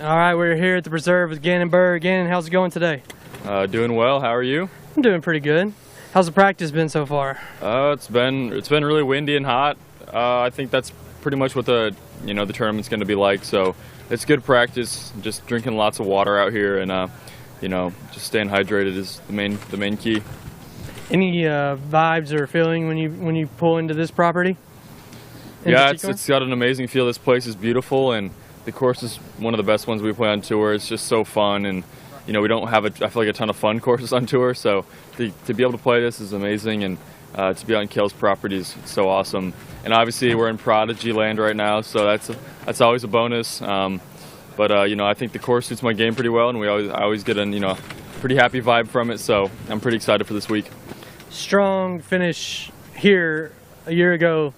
All right, we're here at the preserve with Gannon Buhr. Gannon, how's it going today? Doing well. How are you? I'm doing pretty good. How's the practice been so far? It's been really windy and hot. I think that's pretty much what the tournament's going to be like. So it's good practice. Just drinking lots of water out here, and just staying hydrated is the main key. Any vibes or feeling when you pull into this property? Yeah, it's got an amazing feel. This place is beautiful, and the course is one of the best ones we play on tour. It's just so fun, and we don't have I feel like a ton of fun courses on tour. So to be able to play this is amazing, and to be on Cale's property is so awesome. And obviously we're in Prodigy land right now, so that's always a bonus. But I think the course suits my game pretty well, and I always get a pretty happy vibe from it. So I'm pretty excited for this week. Strong finish here a year ago.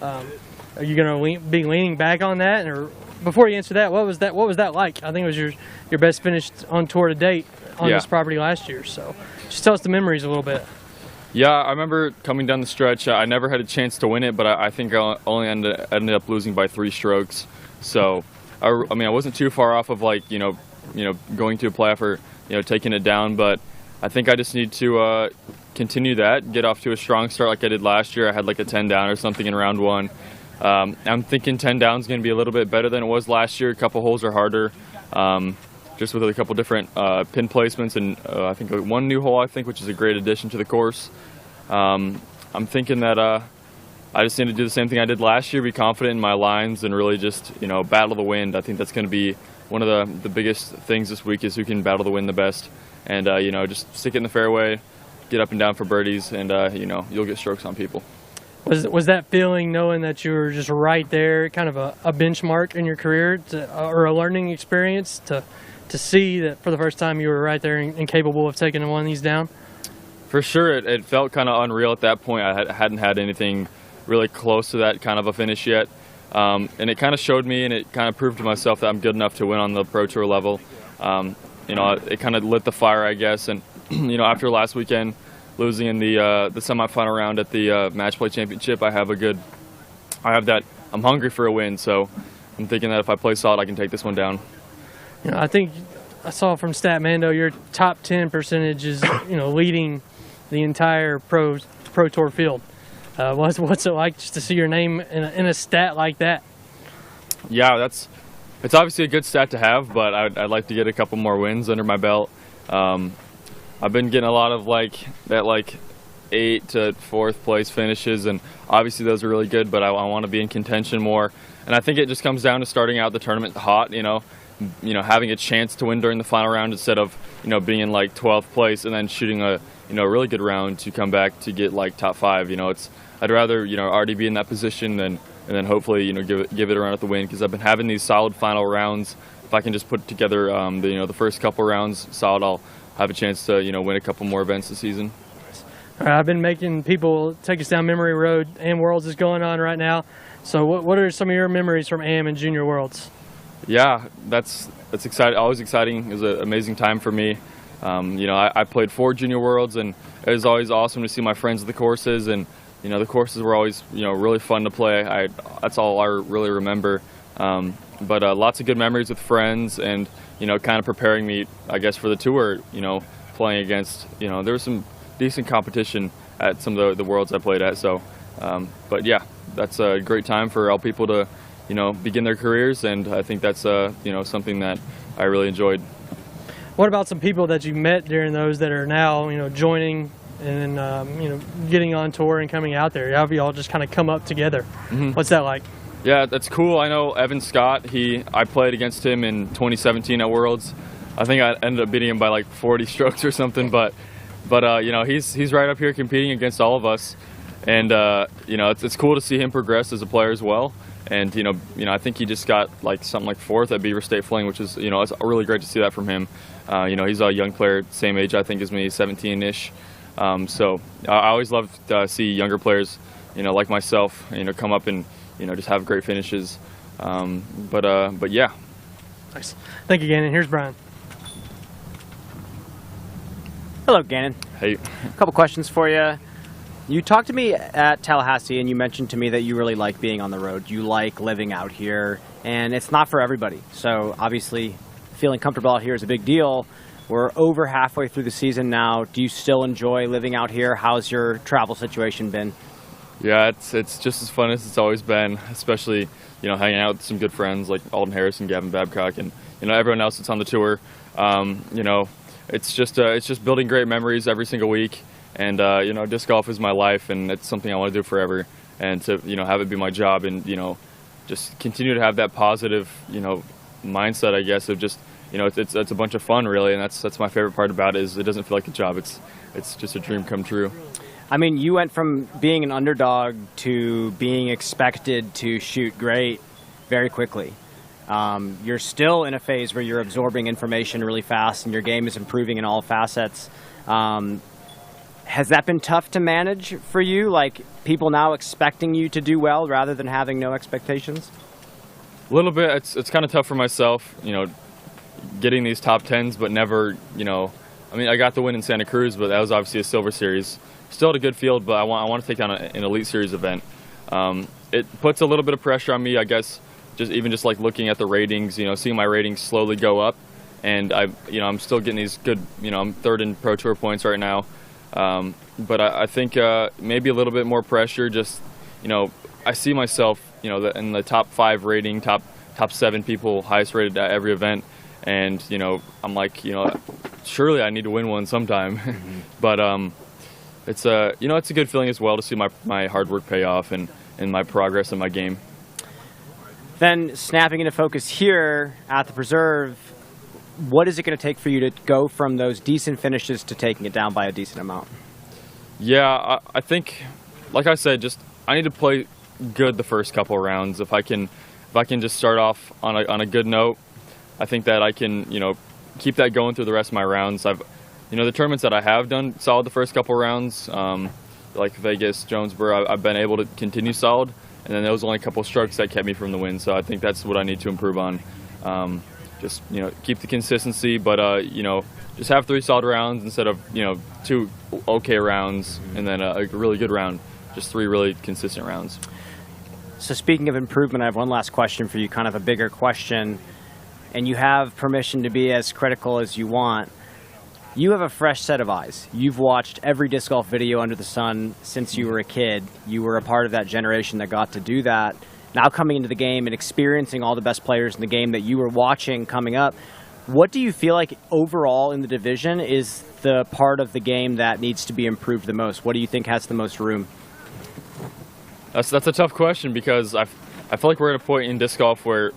Are you going to be leaning back on that? Or before you answer that, what was that like? I think it was your best finish on tour to date on this property last year. So just tell us the memories a little bit. Yeah, I remember coming down the stretch. I never had a chance to win it, but I think I only ended up losing by 3 strokes. So I wasn't too far off of going to a playoff or taking it down, but I think I just need to continue that, get off to a strong start like I did last year. I had like a 10 down or something in round 1. I'm thinking 10 down is going to be a little bit better than it was last year. A couple holes are harder, just with a couple different pin placements, and I think one new hole, which is a great addition to the course. I'm thinking that I just need to do the same thing I did last year, be confident in my lines, and really just battle the wind. I think that's going to be one of the biggest things this week, is who can battle the wind the best, and just stick it in the fairway, get up and down for birdies, and you'll get strokes on people. Was that feeling, knowing that you were just right there, kind of a benchmark in your career, or a learning experience to see that for the first time you were right there and capable of taking one of these down? For sure, it felt kind of unreal at that point. I hadn't had anything really close to that kind of a finish yet, and it kind of showed me, and it kind of proved to myself that I'm good enough to win on the Pro Tour level. It kind of lit the fire, I guess, and after last weekend, losing in the semifinal round at the Match Play Championship, I'm hungry for a win, so I'm thinking that if I play solid, I can take this one down. I think I saw from Statmando your top 10 percentage is leading the entire pro tour field. What's it like just to see your name in a stat like that? Yeah, it's obviously a good stat to have, but I'd like to get a couple more wins under my belt. I've been getting a lot of 8th to 4th place finishes, and obviously those are really good, but I want to be in contention more. And I think it just comes down to starting out the tournament hot, having a chance to win during the final round instead of, being in 12th place and then shooting a really good round to come back to get top 5. I'd rather already be in that position and then hopefully give it a run at the win, because I've been having these solid final rounds. If I can just put together the first couple rounds solid, I'll have a chance to win a couple more events this season. All right, I've been making people take us down memory road. AM Worlds is going on right now. So what are some of your memories from AM and Junior Worlds? Yeah, that's exciting. Always exciting. It was an amazing time for me. I played 4 Junior Worlds, and it was always awesome to see my friends at the courses, and the courses were always really fun to play. That's all I really remember. But lots of good memories with friends, and kind of preparing me, I guess, for the tour. Playing against there was some decent competition at some of the worlds I played at. So, but yeah, that's a great time for all people to begin their careers, and I think that's something that I really enjoyed. What about some people that you met during those that are now joining and getting on tour and coming out there? How have you all just kind of come up together? Mm-hmm. What's that like? Yeah, that's cool. I know Evan Scott. I played against him in 2017 at Worlds. I think I ended up beating him by 40 strokes or something. But he's right up here competing against all of us, and it's cool to see him progress as a player as well. And I think he just got something like 4th at Beaver State Fling, which is it's really great to see that from him. He's a young player, same age I think as me, 17-ish. So I always love to see younger players, like myself, come up and just have great finishes. But yeah. Nice. Thank you, Gannon. Here's Brian. Hello, Gannon. Hey. A couple questions for you. You talked to me at Tallahassee, and you mentioned to me that you really like being on the road. You like living out here, and it's not for everybody. So obviously, feeling comfortable out here is a big deal. We're over halfway through the season now. Do you still enjoy living out here? How's your travel situation been? Yeah, it's just as fun as it's always been, especially, you know, hanging out with some good friends like Alden Harris and Gavin Babcock and, you know, everyone else that's on the tour. You know, it's just building great memories every single week. And, you know, disc golf is my life, and it's something I want to do forever. And to, you know, have it be my job and, you know, just continue to have that positive, you know, mindset, I guess, of just, you know, it's a bunch of fun, really. And that's my favorite part about it, is it doesn't feel like a job. It's just a dream come true. I mean, you went from being an underdog to being expected to shoot great very quickly. You're still in a phase where you're absorbing information really fast and your game is improving in all facets. Has that been tough to manage for you? Like, people now expecting you to do well rather than having no expectations? A little bit. It's kind of tough for myself, you know, getting these top tens, but never, you know, I mean, I got the win in Santa Cruz, but that was obviously a silver series. Still had a good field, but I want to take down an Elite Series event. It puts a little bit of pressure on me, I guess, just like looking at the ratings, you know, seeing my ratings slowly go up, and I'm still getting these good, you know, I'm third in Pro Tour points right now. But I think maybe a little bit more pressure. Just, you know, I see myself, you know, in the top 5 rating, top 7 people highest rated at every event, and, you know, I'm like, you know, surely I need to win one sometime. But it's you know, it's a good feeling as well to see my hard work pay off and my progress in my game. Then snapping into focus here at the Preserve, what is it going to take for you to go from those decent finishes to taking it down by a decent amount? Yeah, I think, like I said, just I need to play good the first couple of rounds. If I can just start off on a good note, I think that I can, you know, keep that going through the rest of my rounds. You know, the tournaments that I have done solid the first couple of rounds, like Vegas, Jonesboro, I've been able to continue solid, and then there was only a couple of strokes that kept me from the win. So I think that's what I need to improve on. Just, you know, keep the consistency, but, you know, just have 3 solid rounds instead of, you know, 2 okay rounds and then a really good round. Just 3 really consistent rounds. So speaking of improvement, I have one last question for you, kind of a bigger question, and you have permission to be as critical as you want. You have a fresh set of eyes. You've watched every disc golf video under the sun since you were a kid. You were a part of that generation that got to do that. Now coming into the game and experiencing all the best players in the game that you were watching coming up, what do you feel like overall in the division is the part of the game that needs to be improved the most? What do you think has the most room? That's a tough question, because I feel like we're at a point in disc golf where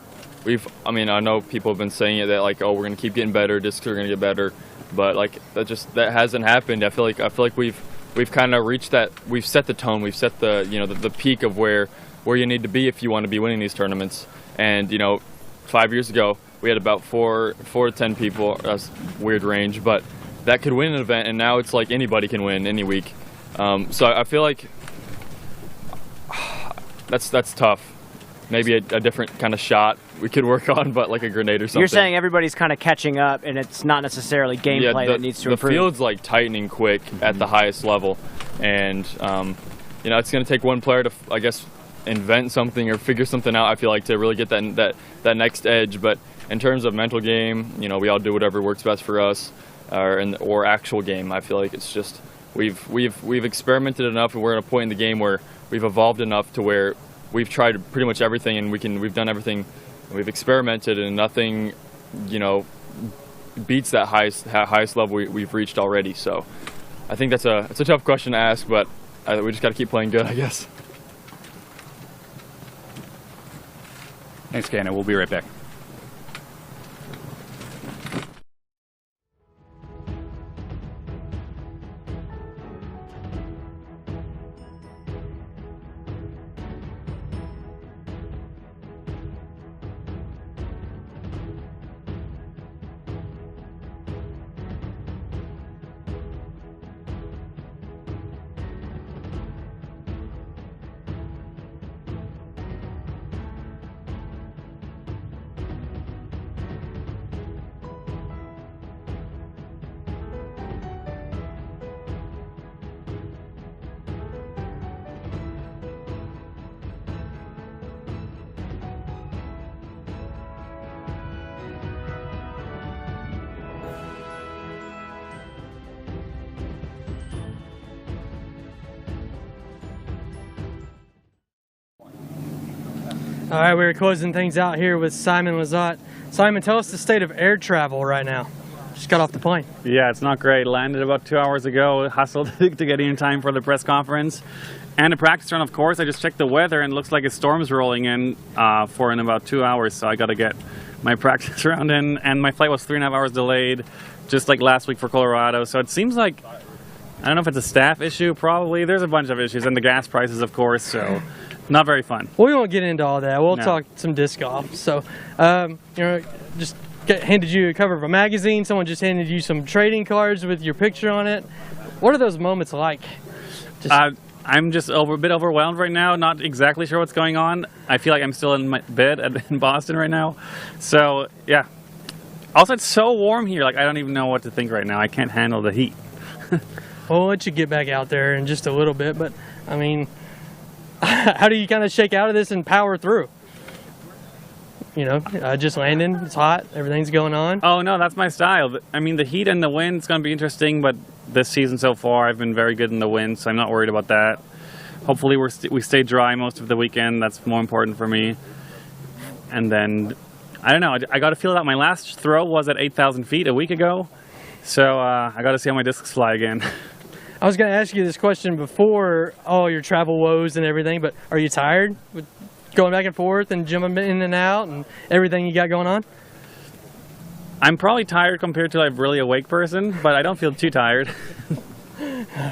I know people have been saying it, that like, oh, we're going to keep getting better, discs are going to get better, but like that hasn't happened. I feel like we've kind of reached that. We've set the tone. We've set the, you know, the peak of where you need to be if you want to be winning these tournaments. And, you know, 5 years ago we had about 4 to 10 people. That's a weird range, but that could win an event, and now it's like anybody can win any week. So I feel like that's tough. Maybe a different kind of shot we could work on, but like a grenade or something. You're saying everybody's kind of catching up, and it's not necessarily gameplay that needs to improve. The field's like tightening quick at the highest level, and you know, it's going to take one player to, I guess, invent something or figure something out, I feel like, to really get that next edge. But in terms of mental game, you know, we all do whatever works best for us, or actual game. I feel like it's just we've experimented enough, and we're at a point in the game where we've evolved enough to where we've tried pretty much everything, and we've done everything, and we've experimented, and nothing, you know, beats that highest level we've reached already. So I think it's a tough question to ask, but we just got to keep playing good, I guess. Thanks, Gannon. We'll be right back. All right, we're closing things out here with Simon Lizotte. Simon, tell us the state of air travel right now. Just got off the plane. Yeah, it's not great. Landed about 2 hours ago. Hustled to get in time for the press conference. And a practice run, of course. I just checked the weather and it looks like a storm's rolling in in about 2 hours. So I got to get my practice round in. And my flight was 3.5 hours delayed, just like last week for Colorado. So it seems like, I don't know if it's a staff issue, probably. There's a bunch of issues. And the gas prices, of course. So not very fun. Well, we won't get into all that. We'll No. talk some disc golf. So, just handed you a cover of a magazine. Someone just handed you some trading cards with your picture on it. What are those moments like? I'm just a bit overwhelmed right now. Not exactly sure what's going on. I feel like I'm still in my bed in Boston right now. So, yeah. Also, it's so warm here. Like, I don't even know what to think right now. I can't handle the heat. We'll let you get back out there in just a little bit. But, I mean, how do you kind of shake out of this and power through? Just landing. It's hot. Everything's going on. Oh, no, that's my style. I mean, the heat and the wind is going to be interesting, but this season so far, I've been very good in the wind, so I'm not worried about that. Hopefully, we stay dry most of the weekend. That's more important for me. And then, I don't know. I got to feel it out. My last throw was at 8,000 feet a week ago, so I got to see how my discs fly again. I was going to ask you this question before all your travel woes and everything, but are you tired with going back and forth and jumping in and out and everything you got going on? I'm probably tired compared to a really awake person, but I don't feel too tired.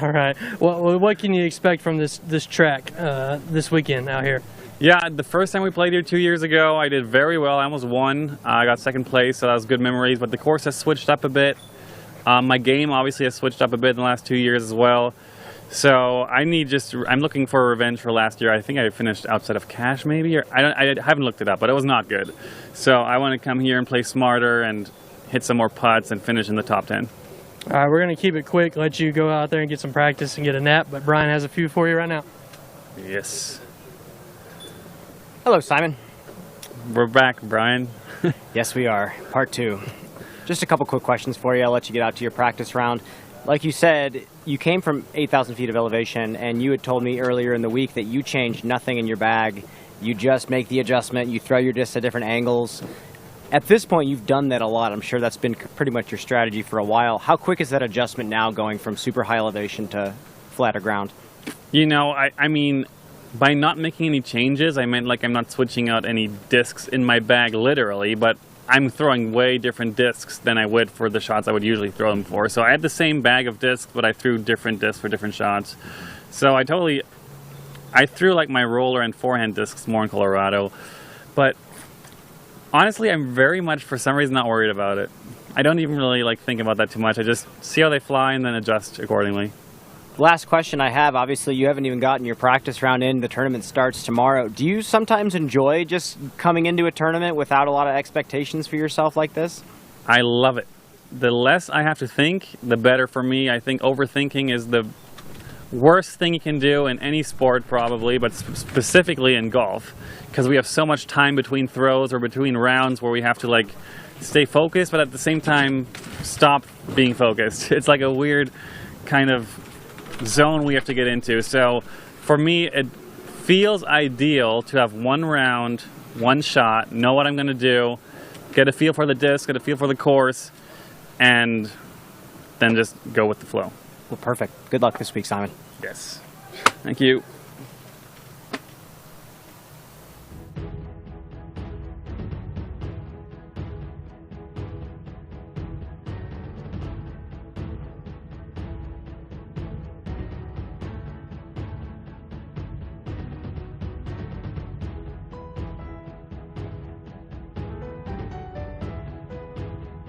All right. Well, what can you expect from this track this weekend out here? Yeah, the first time we played here 2 years ago, I did very well. I almost won. I got second place, so that was good memories. But the course has switched up a bit. My game obviously has switched up a bit in the last 2 years as well. So I'm looking for revenge for last year. I think I finished outside of cash maybe, or I haven't looked it up, but it was not good. So I want to come here and play smarter and hit some more putts and finish in the top 10. All right, we're going to keep it quick, let you go out there and get some practice and get a nap, but Brian has a few for you right now. Yes. Hello, Simon. We're back, Brian. Yes, we are. Part 2. Just a couple quick questions for you. I'll let you get out to your practice round. Like you said, you came from 8,000 feet of elevation, and you had told me earlier in the week that you changed nothing in your bag. You just make the adjustment. You throw your discs at different angles. At this point, you've done that a lot. I'm sure that's been pretty much your strategy for a while. How quick is that adjustment now going from super high elevation to flatter ground? I mean, by not making any changes, I meant like I'm not switching out any discs in my bag literally, but I'm throwing way different discs than I would for the shots I would usually throw them for. So I had the same bag of discs, but I threw different discs for different shots. So I threw like my roller and forehand discs more in Colorado. But honestly, I'm very much, for some reason, not worried about it. I don't even really think about that too much. I just see how they fly and then adjust accordingly. Last question I have, obviously you haven't even gotten your practice round in. The tournament starts tomorrow. Do you sometimes enjoy just coming into a tournament without a lot of expectations for yourself like this? I love it. The less I have to think, the better for me. I think overthinking is the worst thing you can do in any sport probably, but specifically in golf, because we have so much time between throws or between rounds where we have to stay focused, but at the same time stop being focused. It's like a weird kind of zone we have to get into. So for me, it feels ideal to have one round, one shot, know what I'm going to do, get a feel for the disc, get a feel for the course, and then just go with the flow. Well, perfect. Good luck this week, Simon. Yes. Thank you.